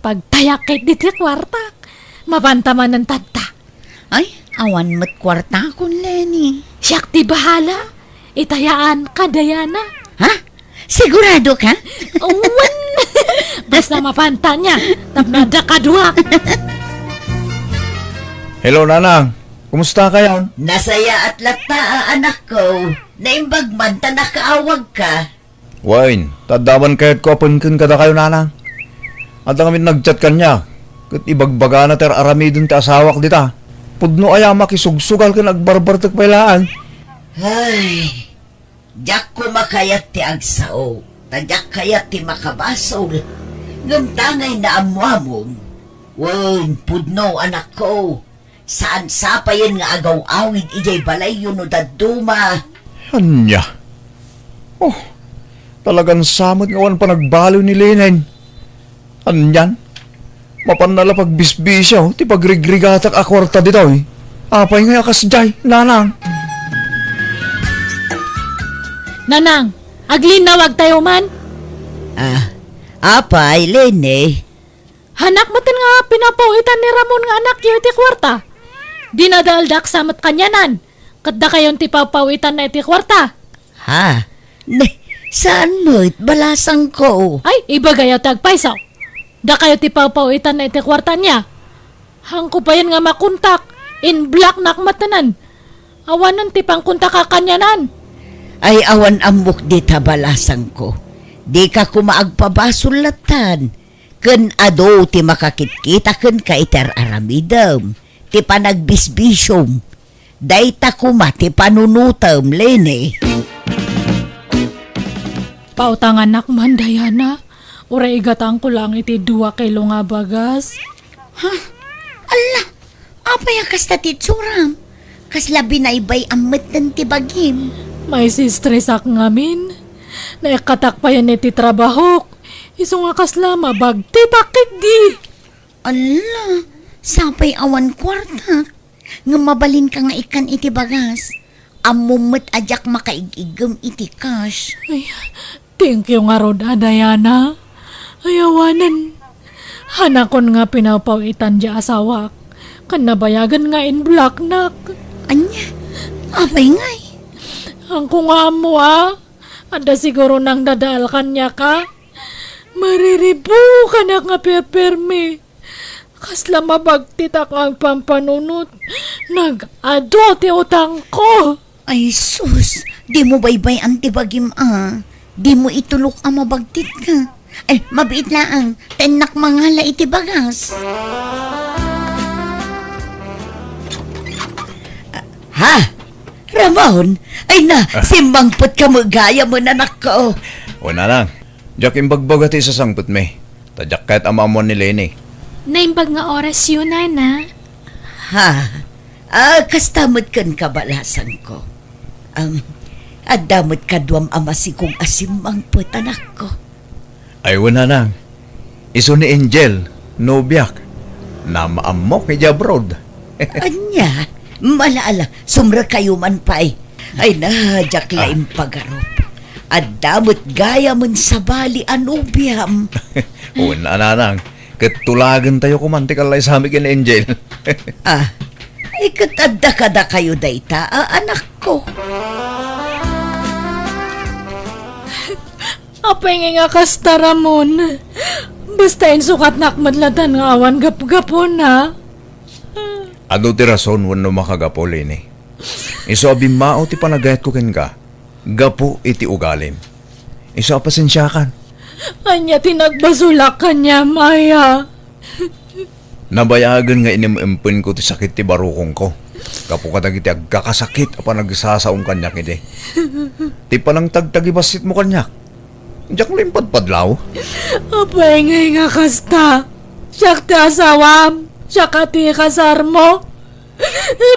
Pagtayakit diti kwartak, mapantaman ng tadta. Ay, awan mat kwarta kun Lenny. Siyak ti bahala. Itayaan ka, Diana. Ha? Sigurado ka? Uwan! Basta mapanta niya, tapnada ka duwak. Hello, nanang. Kumusta kayo? Nasaya at lata anak ko. Naimbag man ta nakaawag ka. Wine, tadaman kaya't ko apunkin kada kayo, nanang. At ang kami nagchat kanya. Kat ibagbaga na ter aramidon ti asawak dita. Pudno aya makisugsugal ka nagbarbartak pailaan. Ay, diyak ko makayat ti agsao. Tadyak kayat ti makabasol. Ngamtangay na amuamong. Wen, pudno anak ko. Saan sapayan nga agaw-awid ijay balay yun o daduma. Anya? Oh, talagang samot nga wan pa nagbaliw ni Lenin. Anyan? Mapanala pagbisbisyaw, ti pagrigrigatak akwarta dito eh. Apay nga kasjay, nanang. Nanang, aglinawag tayo man. Apay, Lene. Hanak matin nga pinapawitan ni Ramon nga anak yu iti kwarta. Dinadaldak samat kanyanan. Kadda kayon ti papawitan na iti kwarta. Ha? Saan mo't balasang ko? Ay, iba gayo tagpaisaw. Da kayo ti paupawitan na iti kwarta niya. Hangko pa yan nga makuntak. In black nakmatanan. Awanan ti pangkuntak ka kanyanan. Ay awan amok di tabalasang ko. Di ka kumaagpabasulatan. Ken ado ti makakitkita ken ka iter aramidam. Ti panagbisbisyom. Dayta kuma ti panunutam, Lene. Pautangan nakman, Diana. Uray igatang ko lang iti 2 kilo nga bagas. Ala, apay akas tatitsuram. Kas labi na ibay amat ng tibagim. May sistresak ngamin. Naikatak pa yan iti trabahok. Iso nga kasla mabagtitakit di. Ala, sapay awan kwarta. Nga mabalin ka nga ikan iti bagas. Amumot ajak makaigigam iti cash. Ay, thank you nga rod, Diana. Ayawanan. Hanakon nga pinapawitan di asawak. Kan nabayagan nga in black nak. Anya, apay ngay. Ang kung mo Ada siguro nang dadaal kanya ka. Mariribu ka na nga perperme. Kasla mabagtitak ang pampanunot. Nag-ado ti utang ko. Ay sus, di mo baybay ang tibagim Di mo itulok ang mabagtit ka. Ay, mabiit laang, tenak mangala iti bagas. Ha? Ramon? Ay na, simbangpot ka magaya mo nanak ko. Wala lang. Diyak imbagbag ati sa sangput me. Tadyak kahit amamon ni Lenny. Naimbag nga oras yun, Nana. Ha? Kastamot kan kabalasan ko. Adamot kadwam amasikong asimbangpot anak ko. Ay wala lang. Iso ni Angel, nobyak. Na maamok ni Jabrod. Anya? Malaala, sumra kayo man pa eh. Ay nadyak laing pagarop. Adamot gaya man sa bali anubiam. Wala na lang. Katulagan tayo kumantikal lay sa amin ni Angel. Ikatadda-kada kayo dayta, anak ko. Apay nga kasta, Ramon. Basta sukat nakmadlatan nga awan gap-gapon, ha? Ano ti rason wano makagapo, Lenny? Iso abimao ti panagayat ko ken ka. Gapo iti ugalim. Iso pasensyakan. Anya tinagbasulak kanya, Maya. Nabayagan nga inimempun ko ti sakit ti barukong ko. Gapo katag iti agkakasakit apa nagsasaong kanyak iti. Ti panang tagtagibasit mo kanyak. Diyak limpad padlaw. Apay nga kasta. Siyak ti asawam. Siyak ti kasar mo.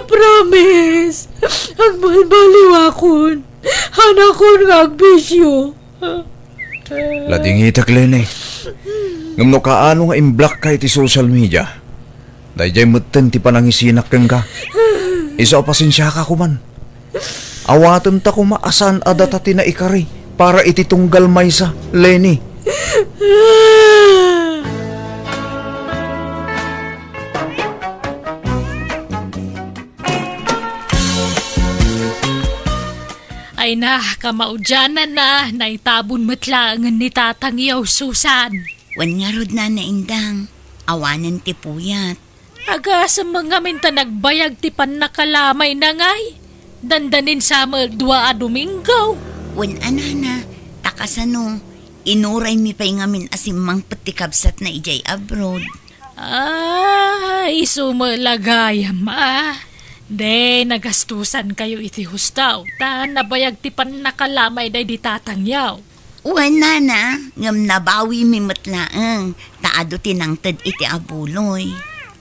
Promise. Ang balbaliwakon. Hanakon nga agbisyo. Lading itak, Lenny. Ngamno kaano nga imblock ka iti social media. Dayjay mutten ti panangisinak keng ka. Isa pasensya ka kuman. Awaten ta kumaasan adata ti na ikari para iti tunggal maysa, Lenny. Ay na, kamaudyanan na, naitabon matlangan ni Tatang Yaw Susan. Wan nga rod na naindang, awanan ti puyat. Aga sa mga minta nagbayag ti pan nakalamay na ngay. Dandanin sa dua a Domingo. Wan anana, takasano, inuray mi pa'y ngamin asimang patikabsat na ijay abroad. Isumalagayam De, nagastusan kayo iti hustaw. Ta, nabayag ti pan nakalamay day di tatangyaw. Wan nana, ngam nabawi mi matlaang, taado tinangtad iti abuloy.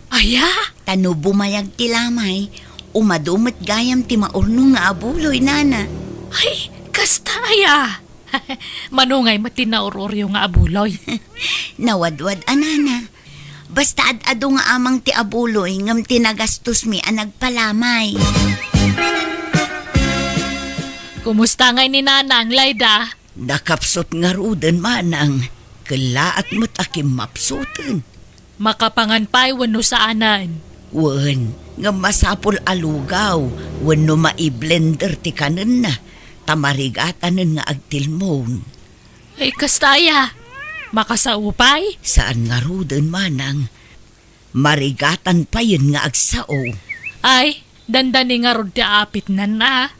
Aya? Tano bumayag ti lamay, umadumot gayam ti maurno nga abuloy, nana. Ay, kastaya. Manungay matinauroryo nga abuloy. Nawadwad anana. Basta ad-ado nga amang ti abuloy ngam tinagastos mi ang nagpalamay. Kumusta ngay ni Nanang, Layda? Nakapsot nga ruden manang. Kalaat mo't akim mapsutin. Makapanganpay wano saanan. Wen, nga masapol alugaw. Wen no maiblender ti kanan na. tamarigatanan nga agtilmon. Ay kastaya, makasaupay? Saan nga ruden manang, marigatan pa yun nga agsao. Ay, dandani nga rod apit na.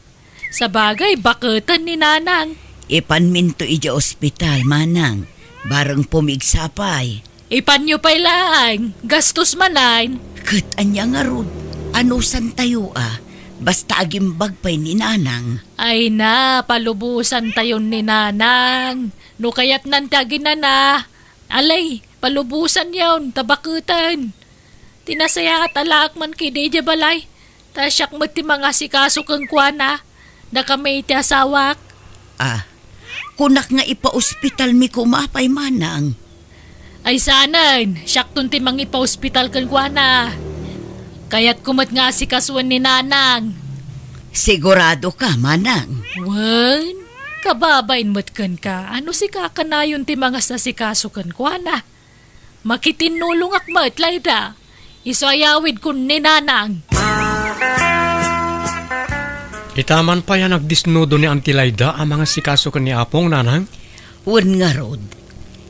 Sa bagay, baketan ni nanang. Ipanminto ija ospital manang, bareng pumigsapay. Ipanyo pa'y lang, gastos manain. Kat anya nga rod, anusan tayo basta agimbag pa'y ni nanang. Ay na, palubusan tayon ni nanang. No kayat nantagin na. Alay, palubusan yawn, tabakutan. Tinasaya at alaak man kay Deja Balay. Tasyak mo ti mga sikaso kang kuwana. Na kami iti asawak. Kunak nga ipa-ospital mi kumapay manang. Ay sanan, syaktun ti mang ipa-ospital kang kuwana. Kaya't kumat nga sikasuan ni nanang. Sigurado ka manang. Wan, kababain mo't kan ka. Ano si kakanayon ti mga sasikaso kan kuwana? Makitinulong akmat, Layda. Isayawid kun ni nanang. Itaman pa yan nagdisnudo ni Auntie Layda ang mga sikaso kan ni Apong, nanang? Wan nga rod,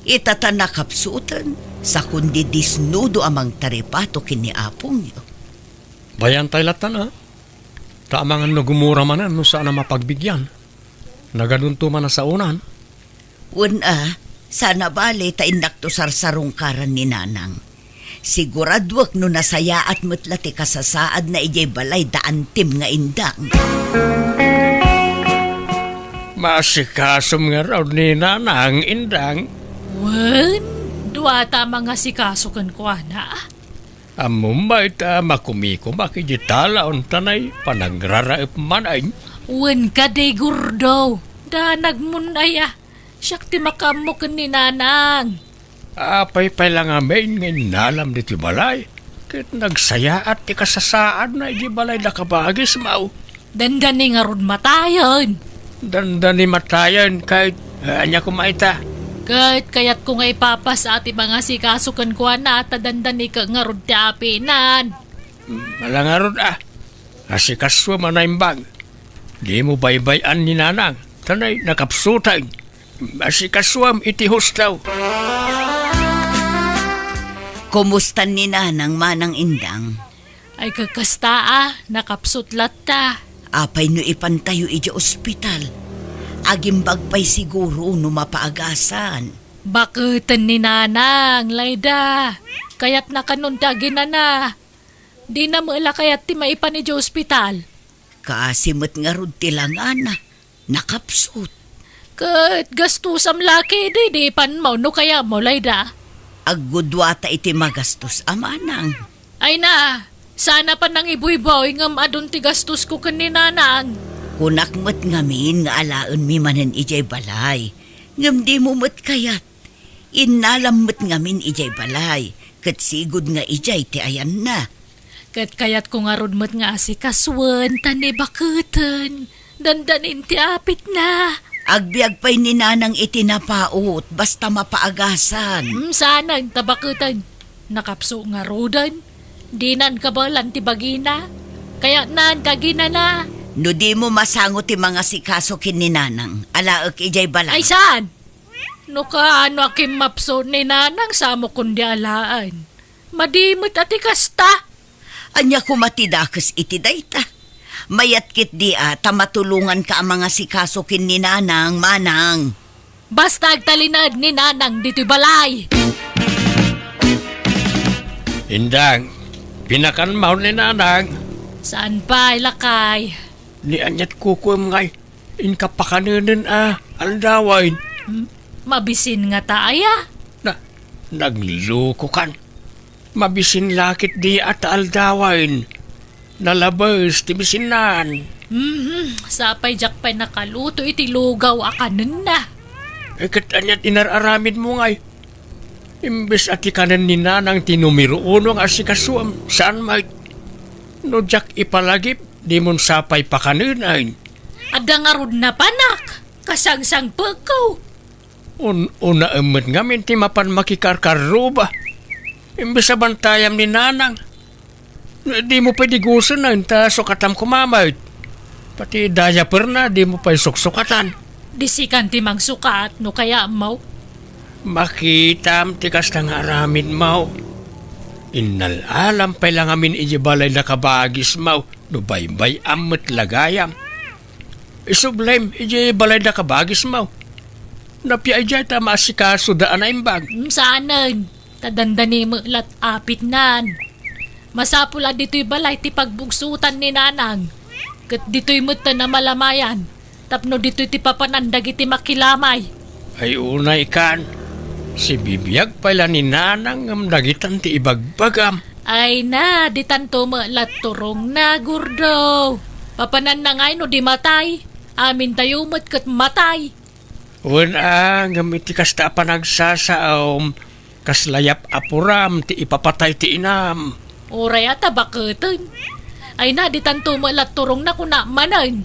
itatanakapsutan sa kundi disnudo amang taripato kini apong yo. Bayan tayo latan, ha? Taamang ano gumura man no saan na mapagbigyan. Nagadunto man na sa unan. Wan sana bale ta indakto sarsarong karan ni nanang. Siguradwak no nasaya at mutlati kasasaad na ijay balay daan tim nga indang. Masikasom nga raw ni nanang indang. Wan, duwata mga sikaso kan kuwana. Amumay ta makumiko makijitala on tanay panagraraip man ay. Wan ka day gurdo. Danag munaya. Siyak ti makammo kan ni nanang. Apay pa lang amin ngayon nalam dito balay. Kit nagsaya at ikasasaad na iti balay nakabagis mau. Dandani nga ron matayon. Dandani matayan kahit anya kumaita. Kahit kayat ko nga ipapas ati mga sikasukan ko na at dandani ka nga ron ti apinan. Malangarod Asikaswa manaimbag. Di mo baybayan ni nanang. Tanay nakapsutan. Asikaswam iti hostaw. Kumusta ni nanang manang indang? Ay kakasta nakapsutlat ta. Apay no ipantayo ija ospital. Agimbag pa'y siguro no mapaagasan. Bakutan ni nanang, Layda. Kaya't nakanuntagin na. Di na mula kaya't ti maipan ni ospital. Kasimot nga rod tilangana. Nakapsut. Kat gastusam laki di pan mo no kaya mo, Layda. Aggudwata iti magastos amanang. Ay na, sana pa nang ibuy-boy ngam adun ti gastos ko kan ni nanang. Kunak mo't ngamin nga alaon mi manan ijay balay. Ngam di mo mo't kayat. Inalam mo't ngamin ijay balay. Kat sigod nga ijay ti ayan na. Kat kayat ko nga ron mo't nga asikaswan, tani bakutan. Dandanin ti apit na. Agbiag pa'y ni nanang itinapaot, basta mapaagasan. Sana tabakutan. Nakapso nga rodan. Dinan kabalan ti bagina. Kaya nan kagina na. No di mo masangot ti mga sikaso kin ni nanang, alaak ijay balay. Ay saan? No ka ano akim mapso ni nanang samo kundi alaan. Madimot ati kasta. Anya kumatidakas iti dayta. Mayat kit di tamatulungan ka ang mga sikaso kin ni nanang, manang. Basta agtalinad ni nanang dito'y balay. Indang, pinakanmaw ni nanang. Saan pa ilakay? Ni anyat kukum ngay. Inkapakanunin aldawain. Mabisin nga taaya. Nagloko kan. Mabisin lakit di at aldawain. Nalabas ti bisinan. Sapay jakpay nakaluto iti lugaw akanin na. Kat anyat inararamid mo ngay. Imbes at ikanan ni nanang tinumiro unong asikasuam. Saan may no jak ipalagip di mon sapay pakanunain. Ada nga rod na panak. Kasangsang pagkaw. Una emet ngamin ti mapan makikarkaruba. Imbes sa bantayam ni nanang. Di mo pwede gusto na ta so katam kumamay. Pati diaper na, di mo pa'y suksukatan. Disikan ti magsukat, no kaya mo. Makitam tikas ng aramid mau. Inalalam pa lang amin ijibalay na kabagis mau. Nubaybay amat lagayam. Isublaim ijibalay na kabagis mau. Napia ijay ta maasikaso daan na imbag. Saanan? Tadandani mo lat apit nan. Masapula dito'y balay ti pagbugsutan ni nanang. Kat dito'y mutta na malamayan. Tapno dito'y ti papanandag iti makilamay. Ay unay kan. Si bibiyag pala ni nanang ang dagitan ti ibagbagam. Ay na, di tanto mo lat turong na gurdo. Papanan na ngay no di matay. Amin tayo mo't kat matay. Wala gamit ti kasta panagsasaom. Kaslayap apuram ti ipapatay ti inam. Oray ata bakatan. Ay na, di tanto mo lat turong na kuna manan.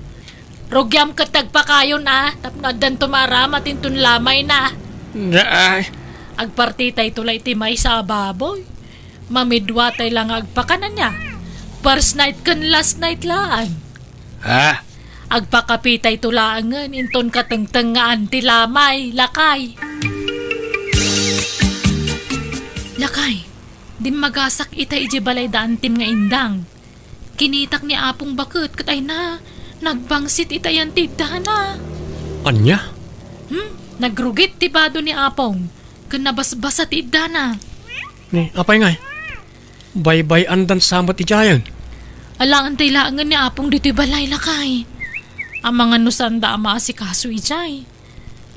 Rogyam katag pa kayo na, tapno dan tumaramat intun lamay na. Naay, Agpartitay tulay ti may sa baboy. Mamidwa tay lang agpakanan niya. First night kan last night lang. ha? Agpakapitay tulaangan inton katengtengaan ti lamay, lakay. Lakay, di magasak itay iji balay daan tim nga indang. Kinitak ni apong bakit kat ay na, nagbangsit itayan ti dana. Anya? Nagrugit ti bado ni apong, kanabasbasa ti dana. Ni, apay ngay? Baybay andan samot ti jayan. Alangan tay laangan ni apong dito'y balay lakay. Ang mga nusanda ang maasikaso ijay.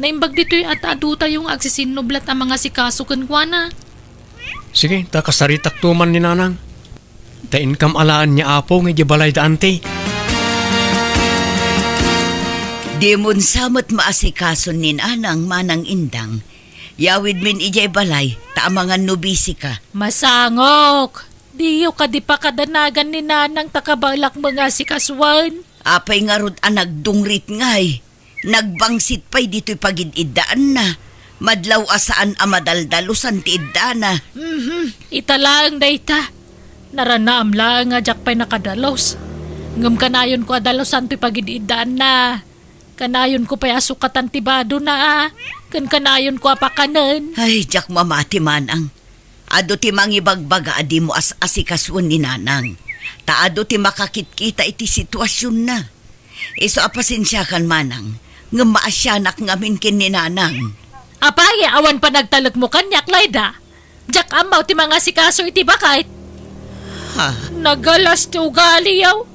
Naimbag dito'y at aduta yung agsisinublat ang mga sikaso kankwana. Sige, takasaritak tuman ni nanang. Tain kam alaan niya apo nga balay daante. Di mon samot maasikason nin anang manang indang. Yawid min ijay balay, taamangan nubisi ka. Masangok! Diyo ka di pa kadanagan ni nanang takabalak mga sikaswan. Apay nga rod ang nagdungrit ngay. Nagbangsit pa'y dito'y pagididaan na. Madlaw asaan amadaldalusan ti idana. Italang dayta. Naranaam lang nga jak pa'y nakadalos. Ngam kanayon ko adalosan to'y pagididaan na. Kanayon ko pa'y asukatan ti bado na. Kanayon ko apakanan. Ay, jak mamati manang. Ado ti mangibagbaga adi mo asikaswan ni nanang. Taado ti makakitkita iti sitwasyon na. Iso apasensyakan manang. Nga maasyanak ngamin kin ni nanang. Apay, awan pa nagtalog mo kanyak, Layda. Jak amaw ti mga sikaso iti bakit. Ha? Nagalas ti ugali yaw.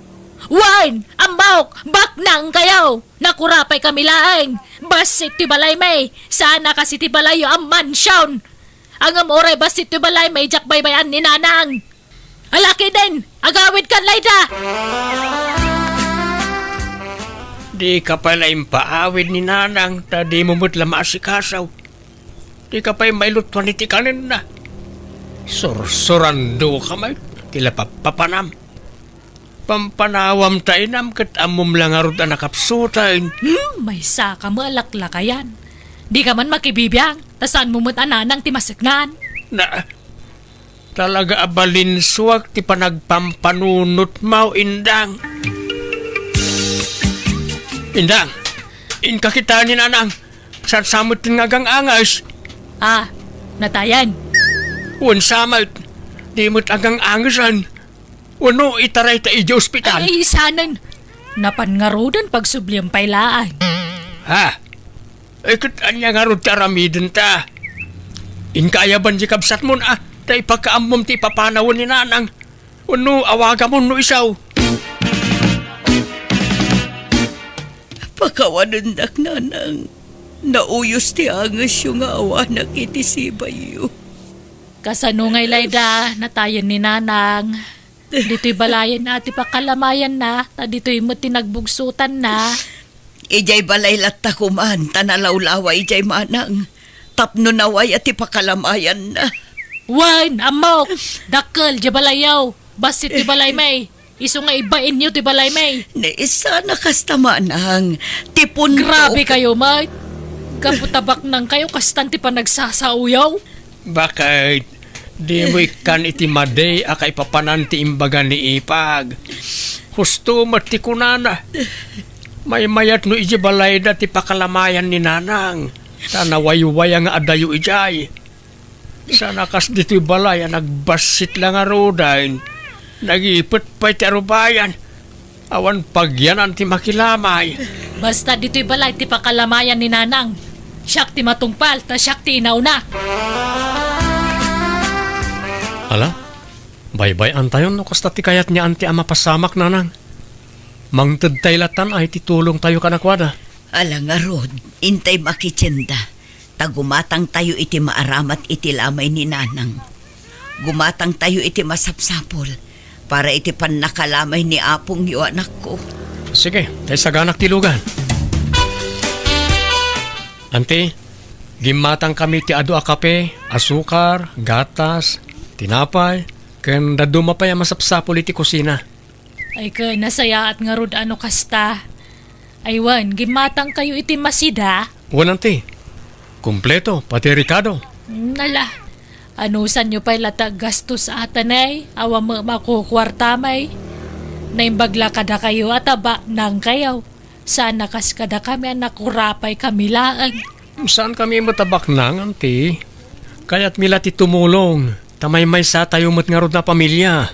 Wine! Ambawk! Baknang kayaw! Nakurapay kami laeng! Basit ti balay may! Sana kasi ti balayo ang mansyon! Ang amoray basit ti balay may jak baybayan ni nanang! Alaki din! Agawid kan, Layda! Di ka pala impaawid ni nanang, ta di mo mo't lamasikasaw. Di ka pa'y mailutwan iti kanin na. Sursurando ka may, tila papanam. Pampanawam ta inam, kat amom lang arot na nakapsutain. May saka mo alaklakayan. Di ka man makibibiyang, tasan mo mo't ananang ti masignan. Na, talaga abalinswag ti panagpampanunot mau, indang. Indang, inkakita ni nanang, saan samot tin ngagang angas. Ah, natayan. Wan samot, di mo't agang angasan. Wano itaray ta iji ospital. Ay, sanan. Napangarodan pag subliyang pailaan. Ha? Ikot anya nga ro ti aramidin ta. Inkayaban di kabsat mo na, ta ipagkaamom ti papanawon ni nanang. Wano awaga mo no isaw. Pakawanandak nanang. Nauyos ti angas yung awa na kitisibay yu. Kasano ngay, Layda, natayan ni nanang. Dito'y balayan na ati pakalamayan na, ta dito'y mo tinagbugsutan na. Ijay balay latta kuman, tanalawlawa ijay manang. Tapno naway at ipakalamayan na. Wan, amok, dakkel, di balayaw, basit ti balay may. Iso nga ibain niyo ti balay may. Naisa na kasta manang. Tipon Grabe kayo, mate. Kaputabak nang kayo, kastan ti pa nagsasauyaw. Bakit? Di mo ikan iti maday akay papanan ti imbaga ni ipag. Husto mati kunana. May mayat no iji balay da ti pakalamayan ni nanang. Tanaway-way nga adayo ijay. Sana kas dito'y balay nagbasit lang arodain. Nagipit pa'y ti arubayan. Awan pagyanan ti makilamay. Basta dito'y balay ti pakalamayan ni nanang. Siyak ti matungpal, ta siyak ti inauna. Ala, baybay antayon no kasta ti kayat niya anti ama pasamak nanang. Mangted taylatan ay titulong tayo kanakwada. Alang nga Rod, intay makitsenda. Tagumatang tayo iti maaramat iti lamay ni nanang. Gumatang tayo iti masapsapol para iti panakalamay ni apong yu anak ko. Sige, tayo saganak tilugan. Ante, gimatang kami ti adu a kape, asukar, gatas, tinapay, ken daduma pa yung masapsapol iti kusina. Ay ka, nasayaat nga rod ano kasta. Aywan, gimatang kayo iti masida. Walang ti. Kumpleto, pati Ricardo. Nala, anusan nyo pa'y latag gastos sa atanay, awa mo makukwartamay. Naimbagla kada kayo at aba nang kayaw. Sana kas kada kami ang nakurapay kami laan. Saan kami matabak nang, ante? Kaya't mila ti tumulong. Tamay-may sa tayo mo't nga rod na pamilya.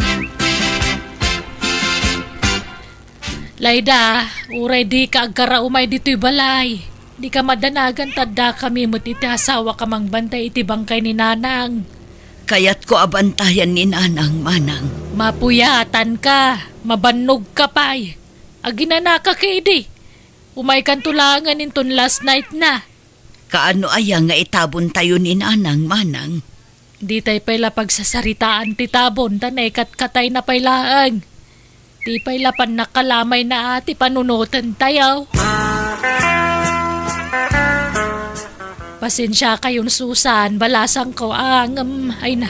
Layda, uray di ka agkara umay dito'y balay. Di ka madanagan tadda kami mo't iti asawa kamang bantay iti bangkay ni nanang. Kaya't ko abantayan ni nanang manang. Mapuyatan ka, mabannog ka pa'y. Aginana ka kidi. Umay kan tulangan inton last night na. Kaano aya nga itabon tayo ni nanang manang? Di tayo pala pagsasaritaan ti tabon, tanay katay na pailaan. Di pala pan nakalamay na ati panunutan tayo. Pasensya kayon Susan, balasang ko ay na,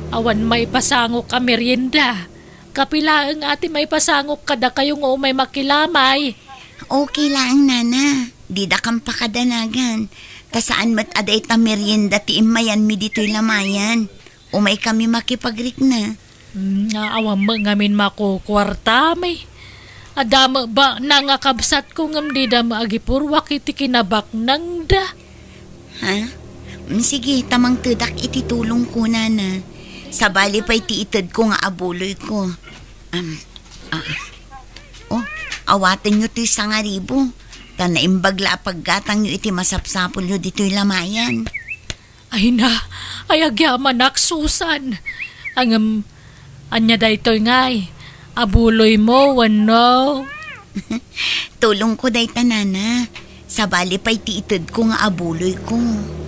awan may pasangok ka merienda. Kapilaang ati may pasangok kada kayong umay makilamay. Okay lang, nana. Di da kang pakadanagan. Tasaan mat aday ta merienda ti imayan mi dito'y lamayan. Umay kami makipagrik na. Awam mo ngamin makukwarta may. Adama ba nangakabsat ko ngam di da maagipurwak iti kinabak nang da. Ha? Sige, tamang tudak iti tulong ko, nana. Sabali pa'y tiitad ko nga abuloy ko. Awatin nyo to'y 1,000. Tanaimbagla paggatang nyo iti masapsapol nyo dito'y lamayan. Ay na, ay agyaman ak Susan. Anya da ito'y ngay. Abuloy mo, wano. Tulong ko day tanana. Sabali pa'y tiitad ko nga abuloy ko.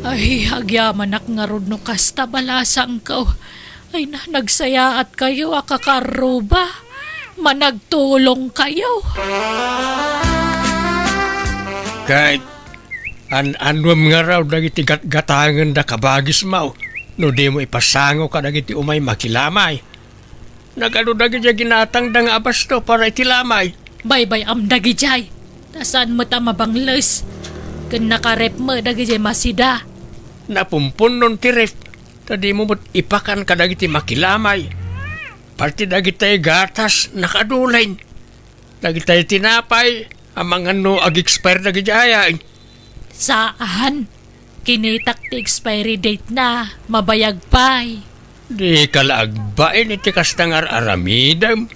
Ay, agyaman ak nga rod no kasta balasang ko. Ay na, nagsayaat kayo akakaruba. Managtulong kayo. Kahit anwam nga raw dagiti gatangan da kabagis mo. No di mo ipasango ka dagiti umay makilamay. Nagano dagiti ginatang da nga abasto para itilamay. Bye-bye am dagijay. Tasan mo ta mabangles. Kan nakarep mo dagijay masida. Napumpun nun ti ref. Tadi mo mo't ipakan ka dagiti makilamay. Parti dagiti gatas nakadulain. Dagiti tinapay. Amang ano ag-expire dagiti ayain. Saan? Kinitak ti expiry date na. Mabayag pa'y. Di kalaagbain iti kastangar aramidam.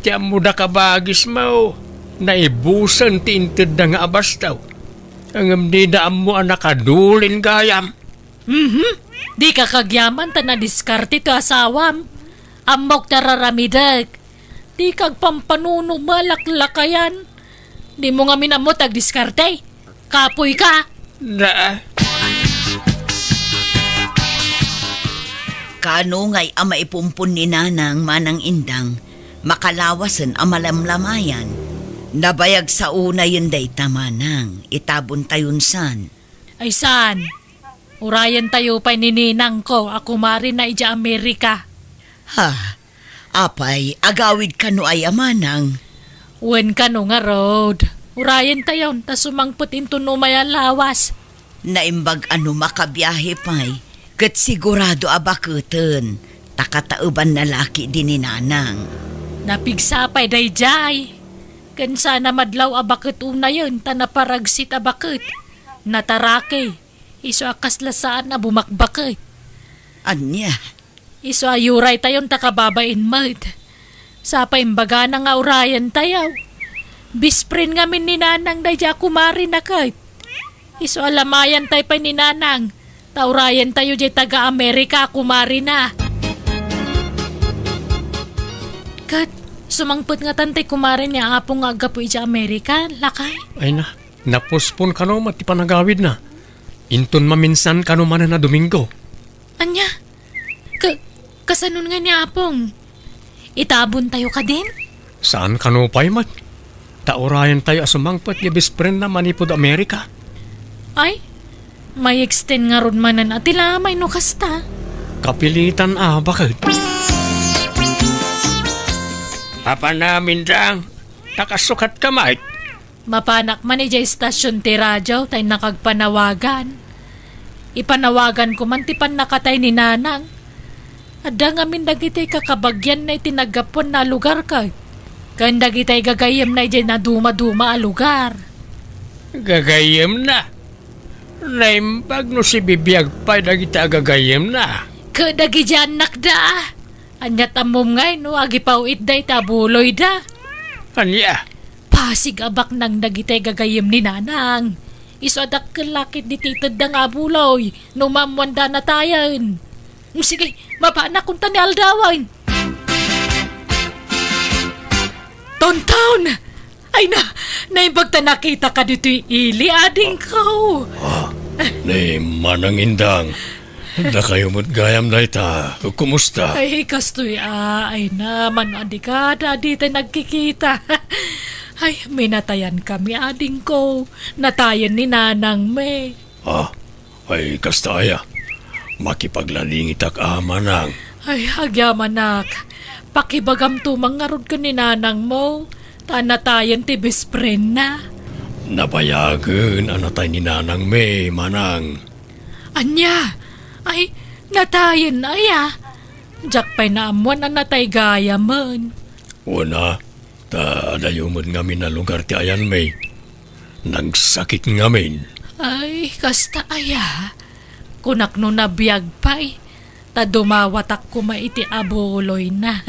Tiyam mo da kabagis mo. Naibusan ti intid na nga abastaw. Ang di daam mo ang nakadulin gayam. Di ka kagyaman ta na diskarte to asawam. Amok tararamidag. Di kag pampanuno malaklakayan. Di mo nga minamot ag diskarte. Kapoy ka. Na, Kano ngay ama ipumpun ni nanang manang indang, makalawasan ang malamlamayan. Nabayag sa una yun day tamanang, itabon tayon san. Ay san? Urayan tayo pa nininang ko. Ako mari na ija Amerika. Ha, apay, agawid ka no ay amanang. Wen ka no nga road. Urayan tayo. Ta sumangput into no maya lawas. Naimbag ano makabiyahe pay, kat sigurado abakutan, takatauban na laki din ni nanang. Napigsapay dayjay. Kan sana madlaw abakit una yun, tanaparagsit abakit. Natarake, iso akas lasaan na bumakbakit. Anya, Iso ayuray tayon takababain mat. Sapa imbaga na nga urayan tayaw. Bisprin nga min ni Nanang dayja kumari na kait. Iso alamayan tay pa ni Nanang. Taurayan tayo jay taga-Amerika kumari na. Kat, sumangput nga tantay kumari niya apong nga agapo ija Amerika, lakay. Ay na, napuspon ka no, mati panagawid na. Inton maminsan ka no man na Domingo. Anya, kasanon nga niya apong. Itabon tayo ka din? Saan ka no pa'y mat? Taurayan tayo asumangpot ni bispren na manipod Amerika. Ay, may extend nga ron manan at ilamay no kasta. Kapilitan bakit? Papa namin dang, nakasukat ka, Mike. Mapanak man ija istasyon ti radyo tay nakagpanawagan. Ipanawagan ko man ti nakatay ni Nanang. Adda nga min dagitay kakabagyan na itinagapon na lugar ka. Kan dagitay gagayem na ija na duma-duma a lugar. Gagayem na. Naimbag no si bibiyag pa dagita gagayem na. Kadagi dyan nakda. Anyat amom ngay no agipawit day tabuloy da. Anya, Pasig abak nang dagitay gagayem ni Nanang. Iso adak kalakit di titad da nga buloy. No mamwanda na tayan. Sige, mapanak kung tani aldawan. Tonton! Ay na, naimbag ta nakita ka dito ili ading ko. ni manang indang. Da kayo mo't gayam na ita. Kumusta? Ay, kastoy ay naman adi ka, dadi tayo nagkikita. Ay, minatayan kami ading ko. Natayan ni Nanang me. Ay kastaya. Makipaglalingit ak amanang. Ay, agyamanak. Pakibagam tumang nga ron ka ni Nanang mo. Tanatayan ti bespren na. Nabayagan anatay ni Nanang me, manang. Anya, ay, natayan na ya. Diyak pa'y naamuan ang natay gaya man. Una, adayumod ngamin na lugar ti ayan me. Nagsakit ngamin. Ay, kasta aya. Kunak no nabiyag pa'y. Ta dumawatak ko maiti abuloy na.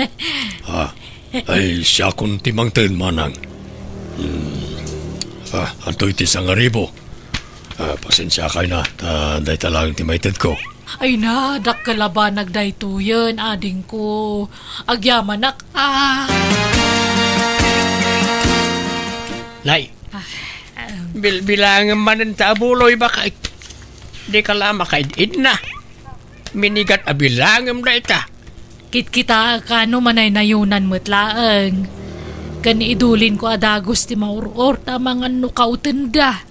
Ay siya kung timangtin, manang. Antoy ti sangaribo. Pasensya kayo na. Day talang timaited ko. Ay na, dakkalaban nagdaytuyan, ading ko. Agyamanak, Nay, bilbilangan man ang tabuloy baka di ka lama kaidid na. Minigat abilangam na ita. Kit-kita ka no manay nayunan mo't laang. Kani idulin ko adagos ti mauror tamang ano kautenda.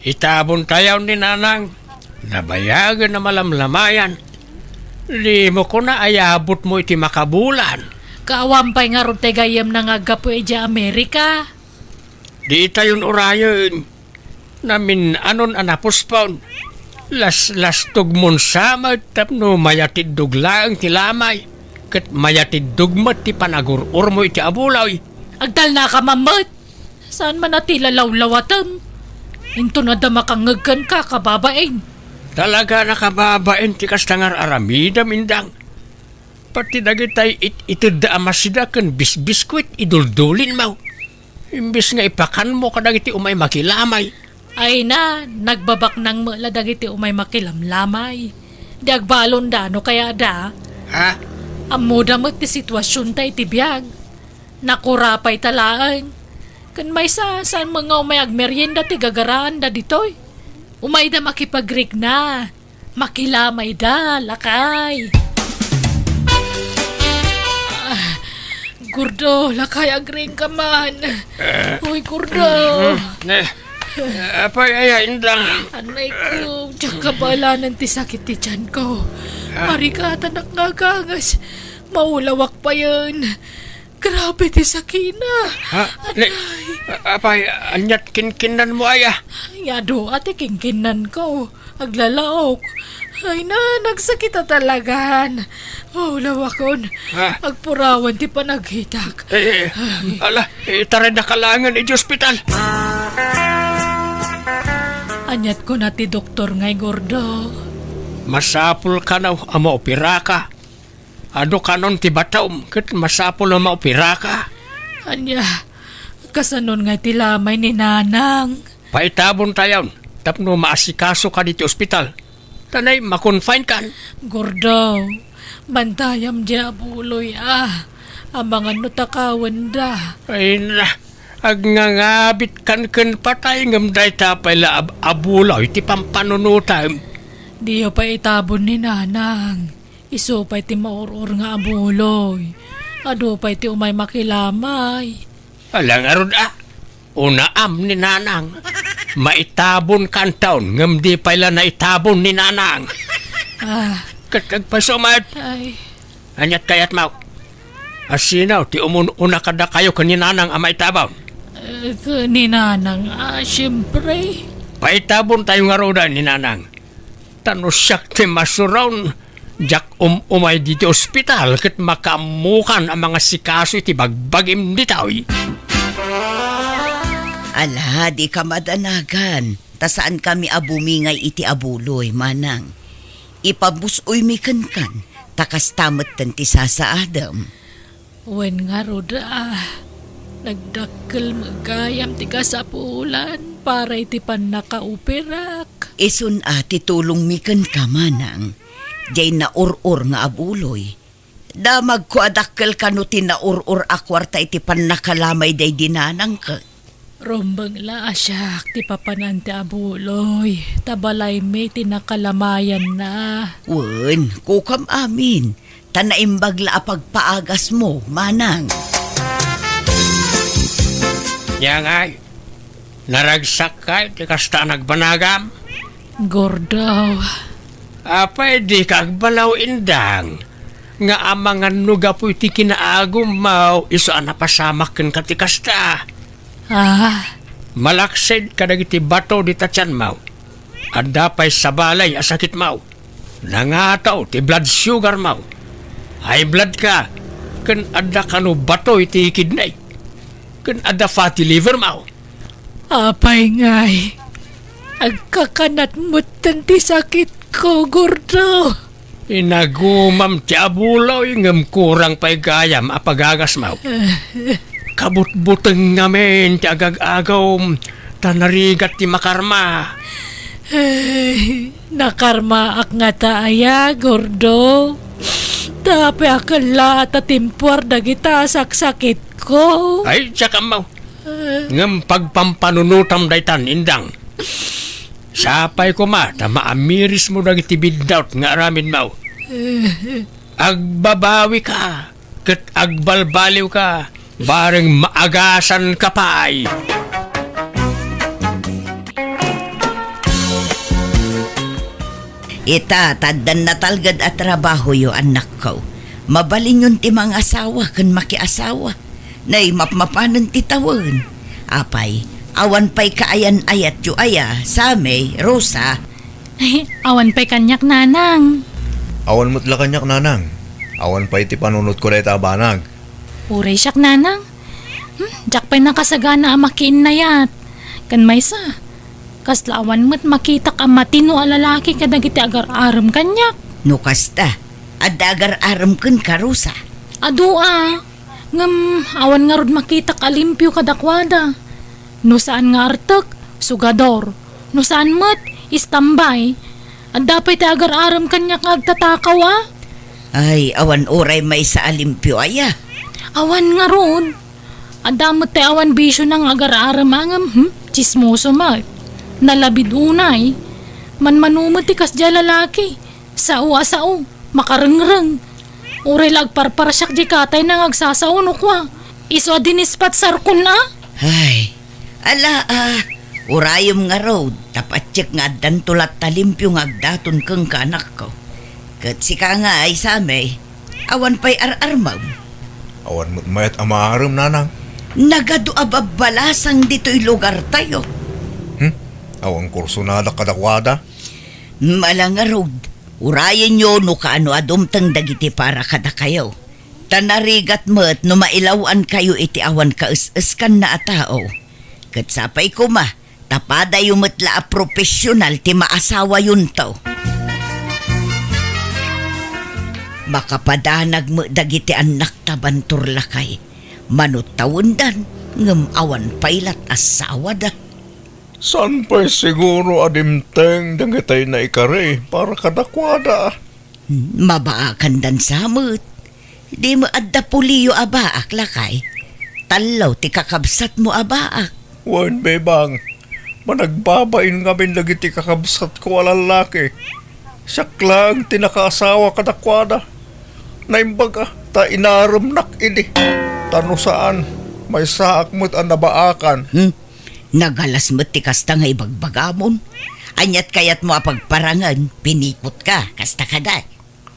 Itabon tayaw ni Nanang. Nabayagan na malamlamayan. Di mo ko na ayabot mo iti makabulan. Kaawampay nga ron tegayam na nga gapo eja Amerika. Di tayon urayon. Namin anon anapospon. Las tugmon samad tapno mayatid duglaang ti lamay. Kat mayatid dugmat ti panagurur mo iti abulay. Agdal na ka mamot. Saan man natila lawlawatam? Into na damakangagkan ka kababain. Talaga nakababain ti kastangar aramida mindang. Pati dagitay itida amasida kan bisbiskwit iduldulin mo. Imbis nga ipakan mo kadagiti umay makilamay. Ay na, nagbabak ng mula dagiti umay makilamlamay. Di agbalon da, no kaya da. Amuda mo ti sitwasyon tayo tibiyag. Nakurapay talaan. Kan may saan mga umay agmeryenda ti gagaraan da ditoy. Umay da makipagrig na. Makilamay da, lakay. Gurdo, lakay agring ka man. Uy, Gurdo. Apay ay indang. Anay ko, tiyak kabalanan ti sakit ti tiyan ko. Marikata nakagagas. Maulawak pa yun. Grabe ti sakina. Apay, anyat kinkinan mo aya. Yado ate kingkinan ko. Aglalaok. Ay na, nagsakit na talagan. Maulaw akon. Ha? Agpurawan ti panaghitak. Taray na kalangan iti ospital. Anyat ko na ti doktor ngay gordo. Masapul ka na maopira ka. Ado ka nun ti bataom, kat masapul na maopira ka. Anya, kasanon nga ti lamay ni Nanang. Paitabon tayon, tapno maasikaso ka dito ospital. Tanay, makonfine ka. Gordo, bantayam di abuloy Ang mga nutakawan da. Ay na, agngangabit kan patay ngam day tapay la abulaw iti pampanunutam. Diyo pa itabon ni Nanang. Iso pa iti maurur nga abuloy. Ado pa iti umay makilamay. Alang arod unaam ni Nanang. Maitabon kan taon ngam di pala na itabon ni Nanang. Katagpasumad. Ay, Anyat kayat mau. Asinaw, ti una kada kayo kaninanang amay tabon. ni Nanang, siyempre. Paitabon tayo nga roda ni Nanang. Tanusyak ti masuron. Jak umay dito ospital kat makamukan ang mga sikaso iti bagbagim ditaw. Ala, di ka madanagan. Ta saan kami abumingay iti abuloy, Manang. Ipabusoy mi kan, takas tamat ti sasa Adam. Wen nga roda, nagdakkel magayam ti kasapulan para iti pan nakauperak. Isun titulong mi kan ka, Manang. Jay na urur nga abuloy. Damag ko adakkel kano tinaurur akwarta iti pan nakalamay day dinanang ka. Rombang la asyak ti papanan ti abuloy. Tabalay may tinakalamayan na. Wen, kukam amin. Tanaimbag la pagpaagas mo, Manang. Yang ay, naragsak ka iti kasta nagbanagam. Gordaw. Pwede kagbalaw indang. Nga amangan nuga po iti kinaagum mau iso napasamak ken kati kasta. Malaksid kadag iti bato di tatyan mau. Adda pa'y sabalay asakit mau. Nangataw ti blood sugar mau. High blood ka. Ken adda kanu bato iti kidney. Ken adda fatty liver mau. Apay ngay. Agkakanat mo ti sakit ko, gordo. Inagumam ti abulaw ngam kurang pa'y gayam apagagas mau. Kabut-buteng ngamin ti agag-agaw tanarigat ti makarma. Nakarma ak nga taaya, gordo. Tapi akala tatimpuar dagita saksakit ko. Ay, tsaka mau. Ngam pagpampanunutam daytan indang. Sapay ko maamiris mo dagiti biddaut nga aramin mau. Agbabawi ka. Ket agbalbaliw ka. Bareng maagasan ka pa ay. Ita, taddan na talgad at trabaho yo anak ko. Mabalin yun ti mga asawa kan makiasawa. Nay mapmapanan ti tawon. Apay, awan pa'y kaayan ayat yu aya, Same, Rosa. Ay, awan pa'y kanyak Nanang. Awan mo't la kanyak, Nanang. Awan pa iti panunot ko na itabanag. Uray siyak Nanang. Jak pa'y nakasagana ang makiin na yat. Kan may sa. Kaslawan mo't makita ka matino a lalaki kadagiti agar-aram kanyak. No kasta, adagar aram kan ka, Rosa. Adu ngam awan nga rod makita ka limpyo kadakwada. No saan nga artek, sugador. No saan mo't, istambay. At dapat agar-aram kanyak agtatakaw Ay, awan oray may sa alimpyo aya. Awan nga ron. Adamot te awan bisyo ng agar-aram angam, chismoso nalabid unay. Manmanumot ti kas dya lalaki. Sao, makarengreng. Uray lagparparasyak di katay nang agsasaunok Iso dinispat sarkon Ay, ala urayom nga road. Tapatsik nga dan tulat talimpyo nga agdaton kang kanak ko. Kat sika nga ay Same, awan pa'y ar-armaw. Awan mo't mayat amaaram, Nanang. Nagado ababalasang dito'y lugar tayo. Awan kurso na kadakwada. Malangarod, urayan nyo no kaano adumtang dagiti para kada kayo. Tanarigat mo't no mailawan kayo iti awan kaus-uskan na atao. Katsapay ko ma, tapada yung matla a profesional ti maasawa yun to. Makapadanag mo dagiti anak tabantur lakay. Manot tawendan, ngem awan pailat asawa da. San pa'y siguro adimteng dagitay na ikari para kadakwada? Mabaakan dan samot. Di mo adda puliyo abaak lakay. Talaw ti kakabsat mo abaak. Wan bebang, managbabain ngamin dagiti kakabsat ko alalaki. Siyak lang tinakaasawa kadakwada. Naimbaga, ta inaramnak ini. Tano saan, may saak mo't ang nabaakan. Nagalas mo't ti kasta nga ibagbagamon. Anyat kayat mo apagparangan, pinikot ka, kasta kaday.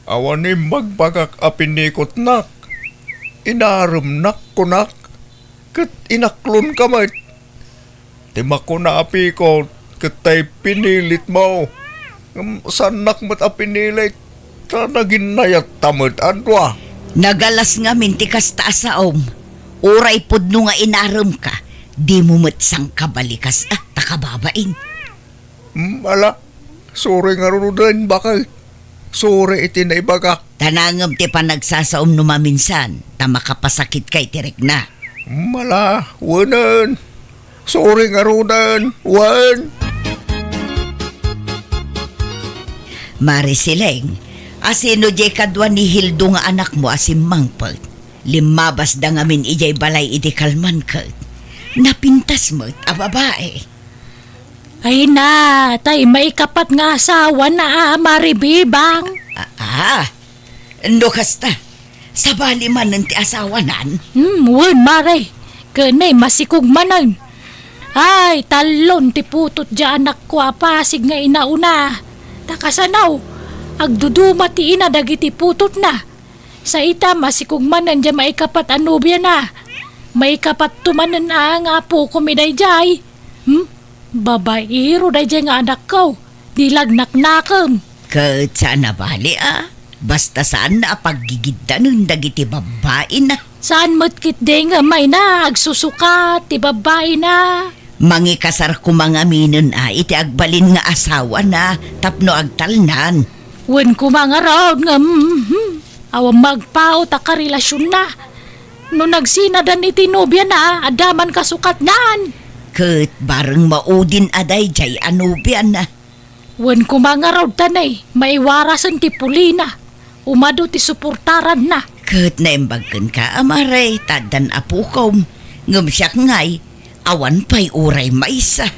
Awanim magbagak apinikot nak. Inaramnak ko nak. Kat inaklon ka mat. Tima ko na api ko, katay pinilit mo. Sanak mo't apinilit. Ta naginayat tamad adwa. Nagalas nga minti kasta asaom. Uray pod no nga inaram ka, di mo matsang kabalikas takababain. Ala, sore nga runudan bakay. Sore iti na ibagak. Tanangam ti panagsasaom no maminsan, ta makapasakit kay tirek na. Mala, wanan. Sore nga runan, wan. Marisileng, asino jay kadwa ni Hildo nga anak mo asim mangpag. Limabas da ngamin ijay balay iti kalman ka. Napintas mo't babae. Ay na, tay may kapat nga asawa na maribibang. Ando kasta. Sabali man ng ti asawa nan. Wen mare, kanay masikog manan. Ay, talon ti putot dya anak ko apasig nga inauna. Takasanaw, agduduma ti ina dagiti putot na. Sa ita masikugmanan dya maikapat anubya na. Maikapat tumanan ang apo kumiday jay. Babairo day jay nga anak ko. Dilagnak-nakam. Kat saan na bali Basta saan na paggigiddanon dagiti babae na. Saan mo't day nga may na agsusuka ti babae na. Mangikasar ko mga minon iti agbalin nga asawa na tapno agtalnan. Wen ko mga raod nga awang magpao ta karelasyon na. No nagsinadan iti nobya na, adaman kasukat naan. Kat bareng maudin aday jay anubyan na. Wen ko mga raod tanay, maiwarasan ti pulina. Umado ti suportaran na. Kat naimbagkan ka amaray, tadan apukom. Ngumsyak ngay, awan pa'y uray maisa.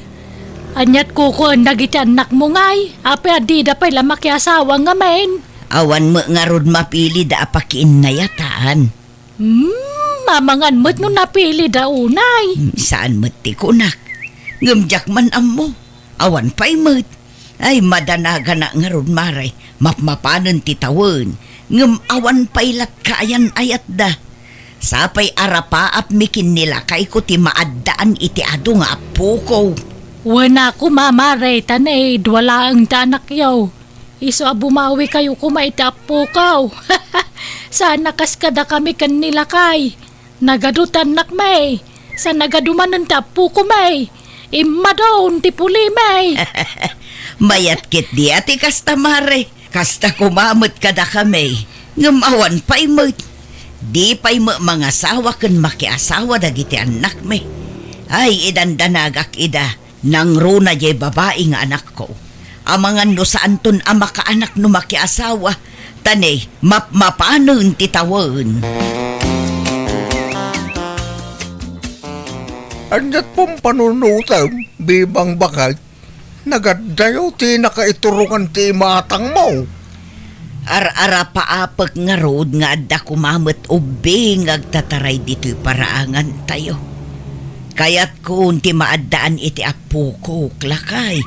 Anyat ko nagiti anak mo ngay, ape adida pa'y lamaki asawa nga men. Awan mo nga rod mapili da apakiin na yataan. Mamangan mo't no napili da unay. Saan mo't ti kunak? Ngumjak man amo. Awan pa'y mo't. Ay madanaga na nga rod maray. Mapmapanan ti tawon. Ngum awan pa'y lat kaayan ayat da. Sapay arapaap mikin nila kay ko ti maaddaan iti ado nga apo ko. Wana ko mamaray tanay, dwala ang tanak yaw. Iso bumawi kayo kumaitapo kaw. Sana kaskada kami kanila kay. Nagadutan nak may. Sa nagaduman ng tapo ko may. Imadon ti puli may. Mayat kit di ati kasta mare. Kasta kumamot kada kami. Ngamawan pa'y mo't. Di pa'y mga asawa kan makiasawa dagiti anak may. Ay idandanagak ida. Nang runa jay babae nga anak ko. Amangan no saan ton ama ka anak no makiasawa. Tanay, mapanon titawon. Anyat pong panunutan, bibang bakal. Nagadayo ti nakaiturungan ti matang mo. Ar-ara paapag nga road nga adda kumamot ubing agtataray dito'y paraangan tayo. Kaya't kung ti maaddaan iti apo ko, klakay.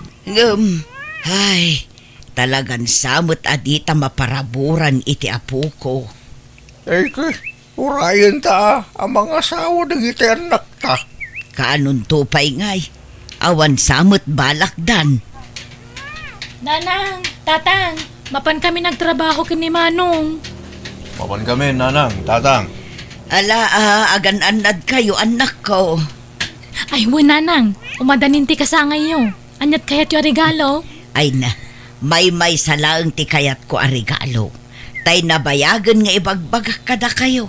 Ay, talagan samot adita maparaburan iti apo ko. Urayan ta, ang mga asawa ng iti anak ta. Kaanon tupay ngay, awan samot balakdan. Nanang, tatang, mapan kami nagtrabaho kini Manong. Papan kami, nanang, tatang. Ala, agan-anad kayo, anak ko. Ay, nanang, umadaninti ka sa ngayon. Anyat kayat yung regalo? Ay na, may salaang ti kayat ko a regalo. Tay nabayagan nga ibagbagak kada kayo.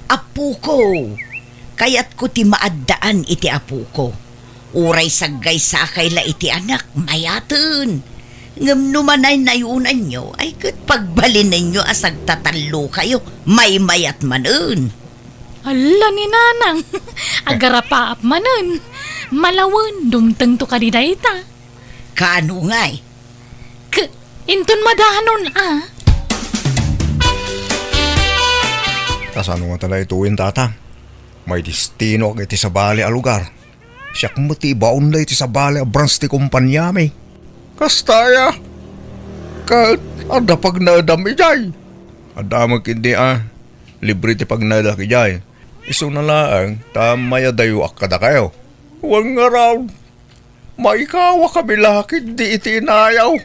Apu ko. Kayat ko ti maaddaan iti apu ko. Uray saggay sakay la iti anak, mayatan. Ngam numanay nayunan nyo, ay kat pagbalin ninyo asag tatalo kayo, may mayat manun. Ala ni nanang, agarapaap manan. Malawan, dumteng to kadidayta. Kano ngay? Inton madahanon Tas ano nga tala ituin, tatang? May destino kay ti sabali a lugar. Siyak mo ti baon na iti sabali a branch ti kumpanya mi. Kastaya. Kat, ada pag naadam ijay. Ada magkindi libre ti pag naada kijay. Iso na laang, tamaya dayo akada kayo. Huwag nga raw. Maikawa kami lakid di iti inayaw.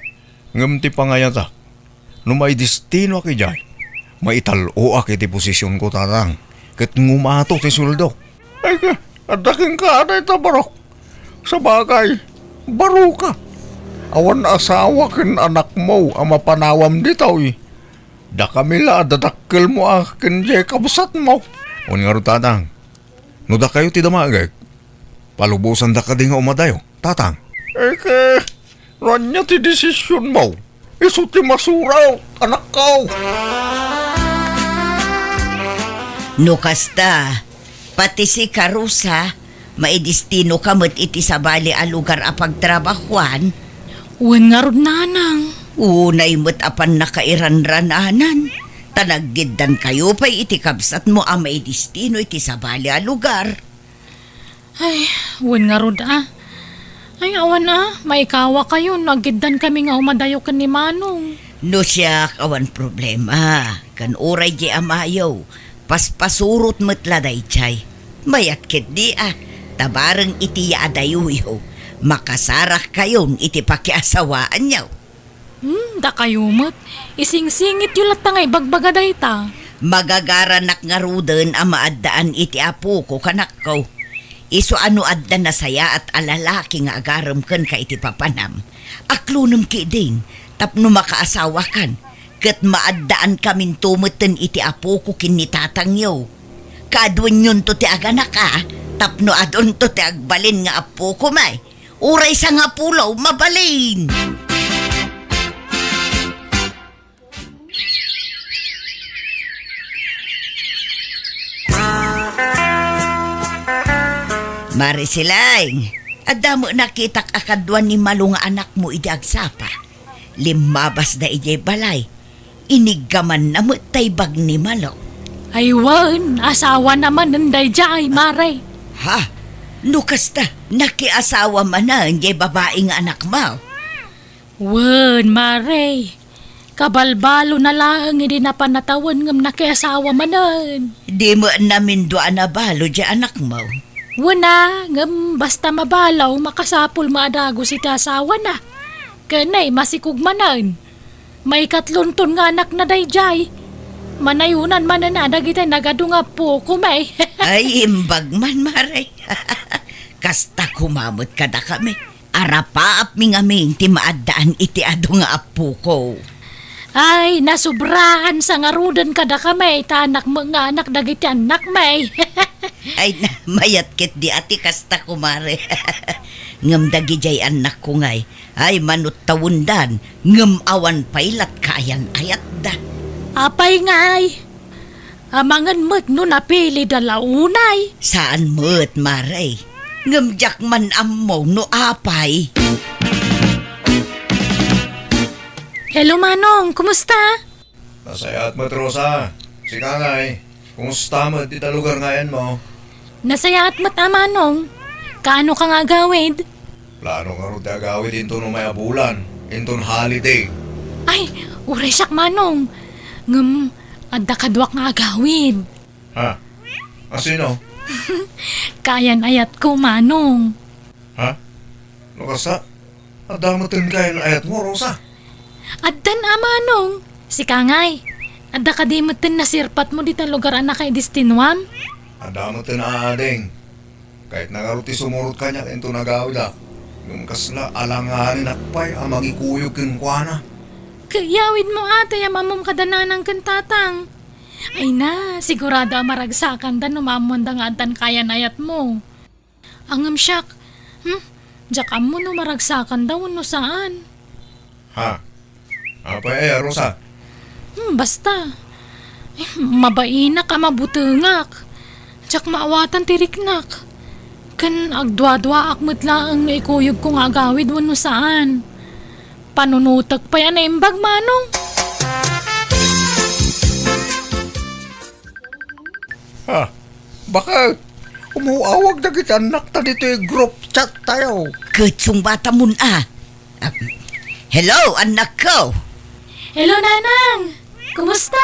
Ngam ti pangayan ta. No may destino kijay. Maitalo ak iti posisyon ko, tatang. Kat ngumato ti suldo. Ay ka, adaking ka na ita barok. Sa bagay, baro ka. Awan asawa ken anak mo ang mapanawam ditaw Da kami la dadakkel mo ken jay kabsat mo. On nga ro, tatang. No da kayo ti damagay. Palubusan da ka di nga umadayo, tatang. Eh ke, ranya ti desisyon mo. Isu ti masuraw, anak ko. No kasta, pati si Karusa, maidistino kamot iti sabali a lugar a pagtrabahuan. Uwan nga rod nanang. Unay mo't apan nakairanrananan. Tanaggidan kayo pa'y iti kabsat mo a maidistino iti sabali a lugar. Ay, uwan nga rod Ay, awan maikawa kayo. Nagidan kami nga umadayo ka ni Manong. No siya awan problema. Kan oray di amayaw. Paspasurot mo't laday chay. Mayat kit di tabarang iti yaadayuyo. Makasarak kayon iti pakiasawaan niyo. Da kayo mo't. Ising-singit yung latangay bagbagaday ta. Magagaranak nga ruden ang maaddaan iti apo ko kanak ko. Iso ano adda na saya at alalaki nga agaram ken ka iti papanam. Aklunam ki din, tapno makaasawa kan. Ket maaddaan kamin tumeten iti apo ko kin ni tatang yo. Kadwan yun to ti aganak tapno adon to ti agbalin nga apo ko may. Uray sa nga pulaw, mabalin! Marisilang, adamo nakitak akadwan ni malunga anak mo iti agsapa. Limabas da ijay balay. Inigaman na mo taybag ni Malo. Ay, wan. Asawa naman nanday jay, mare. Ha? Lukas ta, nakiasawa man na ijay babaeng anak mo. Wan, mare. Kabalbalo na lang hindi na panatawan ngam nakiasawa manan. Di mo namin doon na balo ijay anak mo. Wana, ngam basta mabalaw makasapul maadago si asawa na. Kanay masikog manan. May katlunton nga anak na dayjay. Manayunan mananadag itay nagadunga po kumay. Ay, imbag man, maray. Kasta kumamot kada kami. Arapaap mi ngaming ti maaddaan iti ado nga apo ko. Ay, nasubrahan sa ngarudan kada kamay. Tanak mga anak dagiti anak may. Ay, mayat kit di ati kasta kumare. Ngam dagi jay anak ko ngay. Ay, manut tawundan. Ngam awan pailat kayan ayat da. Apay ngay. Amangan mo't no napili dalaunay. Saan mo't, maray? Ngam jak man ammo no apay. Hello, Manong. Kumusta? Nasayat mo, Rosa. Si Kangay, kumusta mo dito lugar ngayon mo? Nasaya at mata, Manong. Kaano ka nga gawid? Plano nga rin agawid into no may abulan, into holiday. Ay, uray siyak, Manong. Ngam, adda kadwak nga agawid. Ha? Sino? Kayan ayat ko, Manong. Ha? Lukasa? Adamutin kayo na ayat mo, Rosa. Addan amanong, si Kangay. Adda ka di mutin na sirpat mo dito lugar anak kay Distinwam? Adamutin na ading. Kahit nagaruti sumurot ka niya, ito nagawda. Yung kasla alanganin akpay ang magikuyog kinkwana. Kayawid mo ate, mamam kadananang kantatang. Ay na, sigurado ang maragsakan dan numamon da nga adan kaya nayat mo. Angam siyak, Diyak mo no maragsakan daw no saan. Ha? Apa Rosa? Basta. Mabaina ka mabutungak. Diyak maawatan tiriknak. Kan agdwa-dwa akmet laang naikuyog kong agawid no saan. Panunutag pa yan na imbag manong. Ha? Bakit? Umuawag na kita anak ta dito yung group chat tayo. Kutsong bata mun hello, anak ko. Hello, Nanang! Kumusta?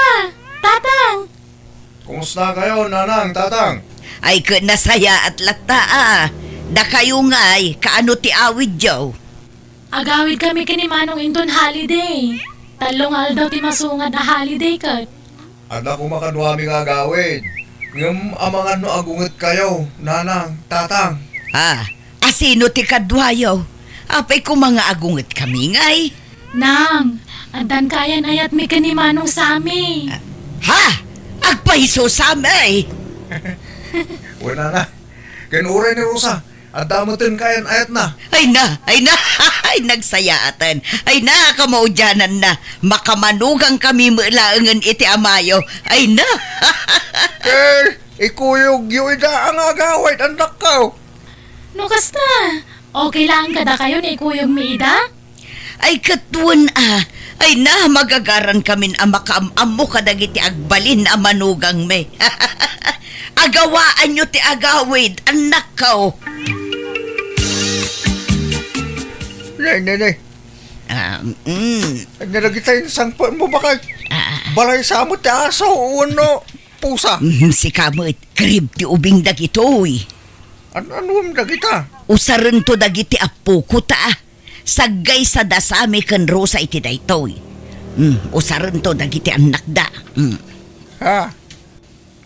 Tatang! Kumusta kayo, nanang, tatang? Ay nasaya at lata Da kayo nga'y kaano ti awid jaw. Agawid kami kini Manong Indon holiday. Talong aldaw ti masungad na holiday kat. Ada ko makanwami nga gawid. Ngam amangan no agunget kayo, nanang, tatang. Asino ti kadwayo? Apay ko mga agunget kami nga'y. Nang, adan kayan ayat mi kini Manong Sami. Ha? Agpaiso samay. Wala na. Kinuray ni Rosa. At damutin kayan ayat na. Ay na, ay nagsayaatan. Ay na, kamaudyanan na. Makamanugang kami mulaangan iti amayo. Ay na. Ikuyog yung ida ang agawid, anak ko. No kasta, okay lang kada kayo ni Kuyog Miida? Ay katuan Ay na, magagaran kami ang makaamamo kadagiti agbalin a manugang me. Agawaan nyo ti agawid, anak ko. Nay. Nalagita yung sangpan mo baka balay sa mo ti aso o ano, pusa. Si kamot, krib ti ubing dagitoy. Ano ang dagita? Usaran to dagiti apo ko ta. Saggay sa dasami kan Rosa iti daytoy. Usaran to dagiti anak da. Ha?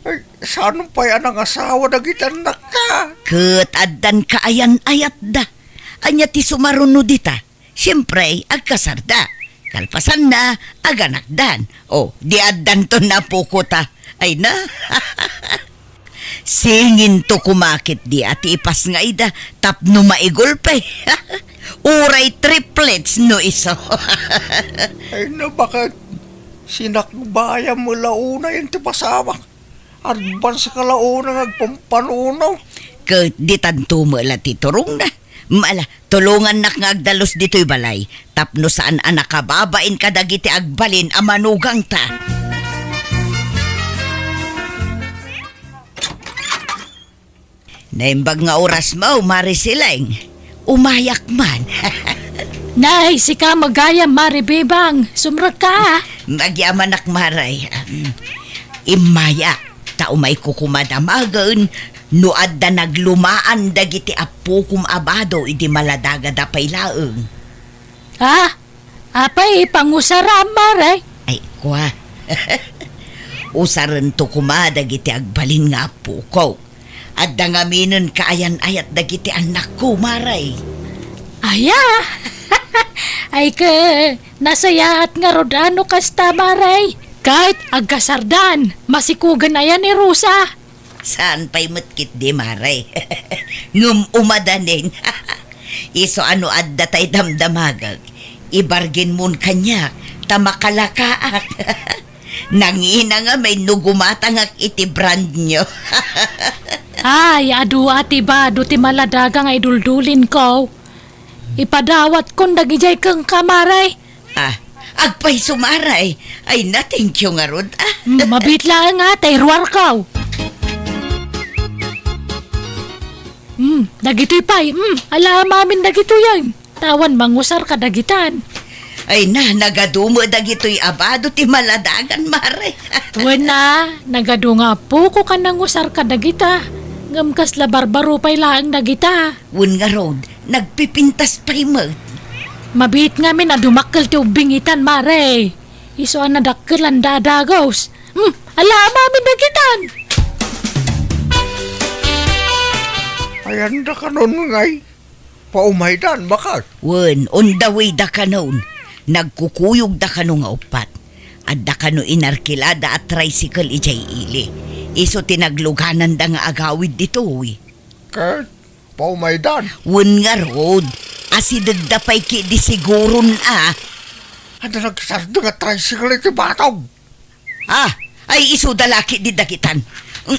Ay, saan pa yan ang asawa dagiti anak ka? Ket addan kaayan ayat da. Anya ti sumaruno dita. Siyempre, agkasarda. Kalpasan na, aganakdan. O, di addan to na pukota. Ay na. Singin to kumakit di ati ipas nga ida. Tapno maigulpe. Uray triplets no iso. Ay na, bakit sinakbaya mo launa yung tipasawak? Advance ka launa nagpampanuno. Ket di tanto mo la titurong na. Mala, tulungan nak ngagdalos dito'y balay. Tapno saan anak kababain kadagiti agbalin a manugang ta. Naimbag nga oras mo, Marisileng. Umayak man. Nay, si ka magayam maribibang. Sumrag ka. Magyaman ak maray. Imaya, tao may kukumadamagan. No adda naglumaan dagiti apo kum abado iti maladaga da paylaeng. Ha? Apay, pangusaram maray. Ay, kwa. Usaran to kuma dagiti agbalin nga apo ko. Adda nga minon kaayan ayat dagiti anak ko, maray. Aya. Ay ka, nasayahat nga rodano kasta maray. Kahit agkasardan, masikugan ayan ni Rosa. Saan pa'y matkit di, maray? Ngum umadanin. Iso ano adda tay damdamagag. Ibargin mon kanya, tamakalakaak. Nangina nga may nugumatangak iti brand nyo. Ay, adu ati ba, do ti maladaga nga iduldulin ko. Ipadawat kon dagijay kang kamaray. Agpay sumaray. Ay na, thank you nga rod. Mabitla nga, tayruar kaw. Dagito'y pay. Ala mamin dagito yan. Tawan mangusar ka dagitan. Ay na, nagadumo dagito'y abado ti maladagan, maray. Tuwan na, nagado nga po ko ka nangusar ka dagita. Ngamkas la barbaro pay laang dagita. Wun nga rod, nagpipintas pa'y mo. Mabihit nga min na dumakkel ti ubingitan, mare. Iso ang nadakkel ang dadagos. Ala, mamin dagitan. Ayan da kanon ngay. Paumaydan, bakit? Wen, on the way da kanon. Nagkukuyog da kano nga upat. At da kano inarkilada at tricycle ijay ili. Iso tinagluganan da nga agawid dito, Kat, paumaydan. Wen nga road. Asidad da pa'y ki di siguro na. Ano nagsardo nga tricycle iti batog? Ay iso da laki di dakitan.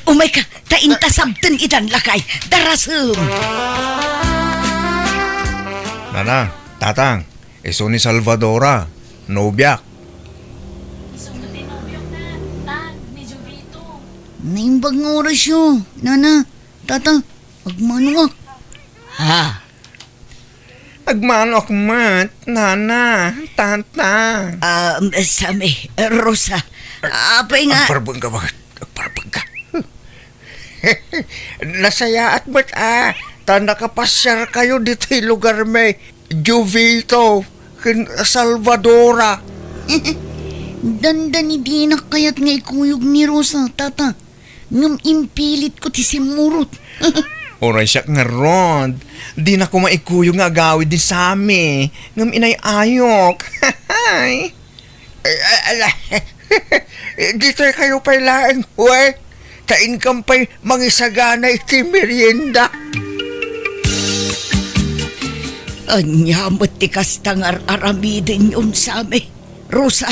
Umay ka, tainta sabten idan lakay. Darasem. Nana, tatang, iso ni Salvadora, nobyak. Iso mo tinobiyok na, tan, ni Jovito. Naimbag nga oras yun. Nana, tata, agmano nga. Agmanok mat, nana, tata. Sami, Rosa. Apay nga. Agparbang ka bakit? Agparbang ka. Nasaya at ba't nakapasyar kayo dito yung lugar may Jovito, Salvadora. Dandan di na kayat nga ikuyog ni Rosa, tata. Ngam impilit ko ti simurot. Oray siya nga ron. Di na ko maikuyo nga agawid din sa amin. Ngam inay ayok. Dito kayo pa'y laeng, we. Tain kang pa'y mangisagana iti merienda. Anyamot ti kastangar aramidin yun sa amin. Rosa,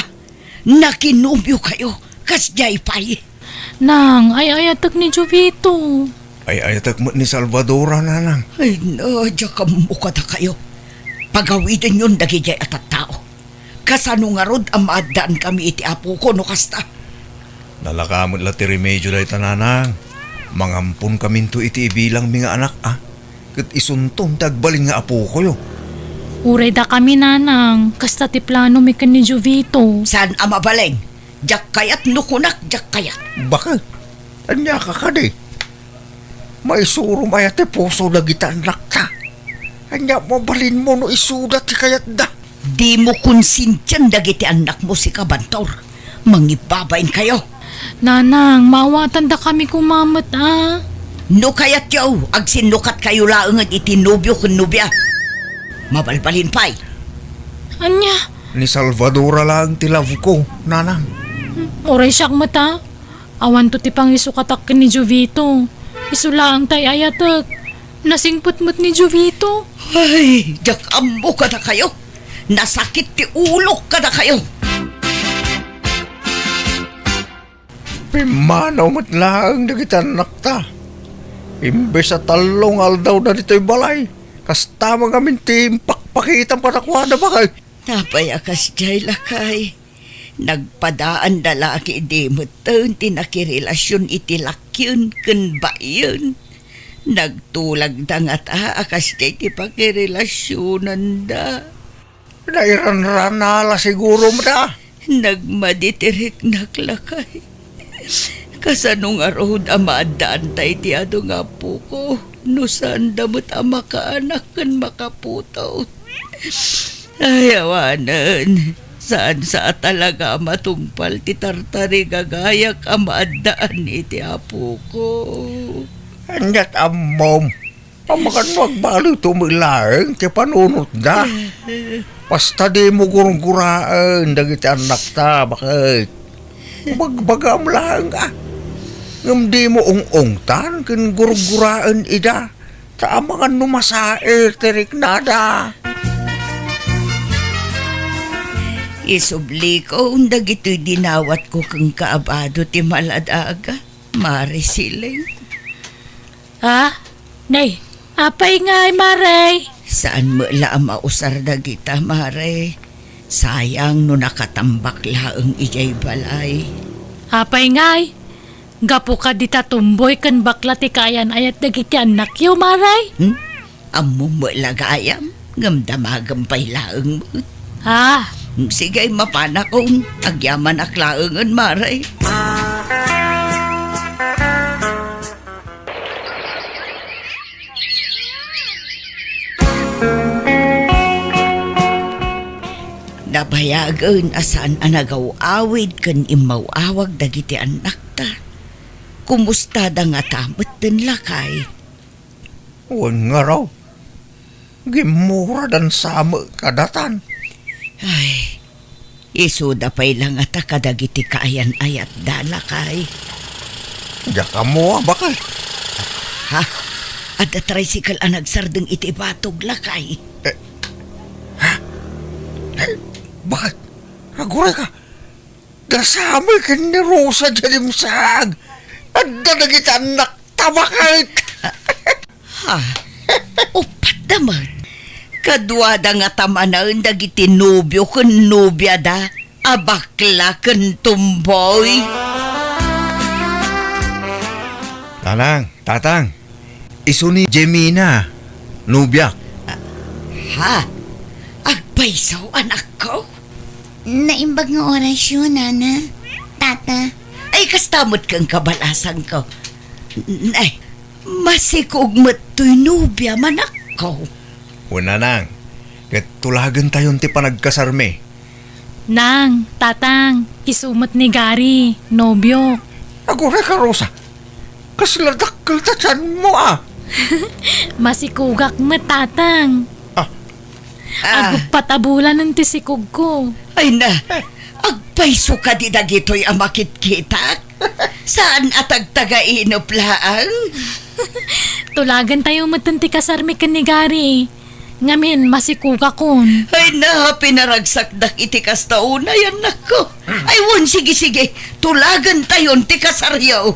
nakinubyo kayo. Kasjay pa'y. Nang, ay ayatak ni Jovito. Ay ayatak mo ni Salvadora, nanang. Ay, nadya ka mukha na kayo. Pagawidin yun dagijay at tao. Kasano nga rod ang maadaan kami iti apo ko no kasta. Nalakamot la ti remedyo da itananang. Mangampun kaminto iti ibilang mga anak Kat isuntong tagbalin nga apo ko yo. Uray da kami, nanang. Kasta ti plano mi kan ni Jovito. Saan ang mabaleng? Jak kayat nukunak, jak kayat. Bakit? Anya ka ka di? May suro mayat ti puso na gitanak ta. Anya mabalin mo no isudat ti kayat da. Di mo konsintyan dagiti anak mo si Kabantor. Mangibabain kayo. Nanang, mawatan da kami kumamot, No kayat yaw, ag sinukat kayo laungan iti nobyo kun nobya. Mabalbalin pa'y. Anya, Ni Salvadora lang ti love ko, nanang. oray siyak mata. Awan to ti pangisukatak ni Jovito. Isulaang tay ayatak. Nasingputmut ni Jovito. Ay, jak ambo ka na kayo. Nasakit ti ulo ka na kayo. Pimanaw mo't lang nagitanak ta. Imbes sa talong aldaw na dito'y balay. Kasta mga mintim pakpakitang panakwada ba kayo? Napayakas jay lakay. Nagpadaan da laki di mo taon tinakirelasyon iti lakyun kun ba yun. Nagtulag da nga ta akas jay ti pakirelasyonan da. Nairan-ranala siguro mo da. Nagmaditirik naklakay. Kasanong arod amadaan tayo ti ado nga po ko. No saan damot ang makaanak kan makaputaw. Ayawanan. Saan sa talaga matungpal ti tartari gagayak ang maadaan iti apo ko. Anyat amom. Pamakan mo agbalo tumilaeng ti panunot da. Basta di mo gurang-guraan dagiti anak ta. Bakit? Magbagam lang Ngam di mo ung-ungtan kin gurang-guraan ida. Taamangan numasae tirik nada. Isubli ko undag ito'y dinawat ko kang kaabado ti maladaga. Mare siling. Nay, apay nga ay maray. Saan mo lang mausar da kita, Mare? Sayang no nakatambak laang ijay balay. Apay nga ay. Gapo ka dita tumboy kan bakla ti kayan ayat dagiti anak yo, maray. Amo mo lagayam, ngamdamagam pa'y laang mo. Sige, mapana kong agyaman aklaangan, Mare. Bayagan asan anagaw-awid kan imawawag dagiti anak ta. Kumusta da nga tamot din lakay? Wan nga raw. Gimura dan sama kadatan. Ay, isuda pa'y lang ata kadagiti kaayan ayat dala kay. Diya ka mo bakay. Ha? Ada tricycle ang nagsardeng iti batog lakay. Bakit? Agure ka. Dasama ka ni Rosa Jalimsag. At dadagita anak tabakit. Ha? Upat naman. Kadwada nga tamanaan dagiti nobyo kun nobya da. Abakla kun tumboy. Tatang. Isu ni Jemina. Nubyak. Ha? Agpaisaw anak ko? Naimbag nga orasyon, Nana. Tata. Ay, kastamot kang kabalasan ko. Ay, masikog mo't to'y nubya manak ko. Una nang. Katulagan tayon ti panagkasarme. Nang, tatang, kisumot ni Gary, nobyo. Agure ka, Rosa. Kasladakkel tatsan mo Masikugak mo, tatang. Agpatabulan ng tisikog ko. Ay na, agpaiso ka di dagito'y amakit-kita. Saan atag-taga-inop laang? Tulagan tayo matanti kasarmi ka ni Gary. Ngamin, masikuga kon. Ay na, pinaragsak dak iti kastauna yan nako. Ay won, sige, tulagan tayon ti kasaryaw.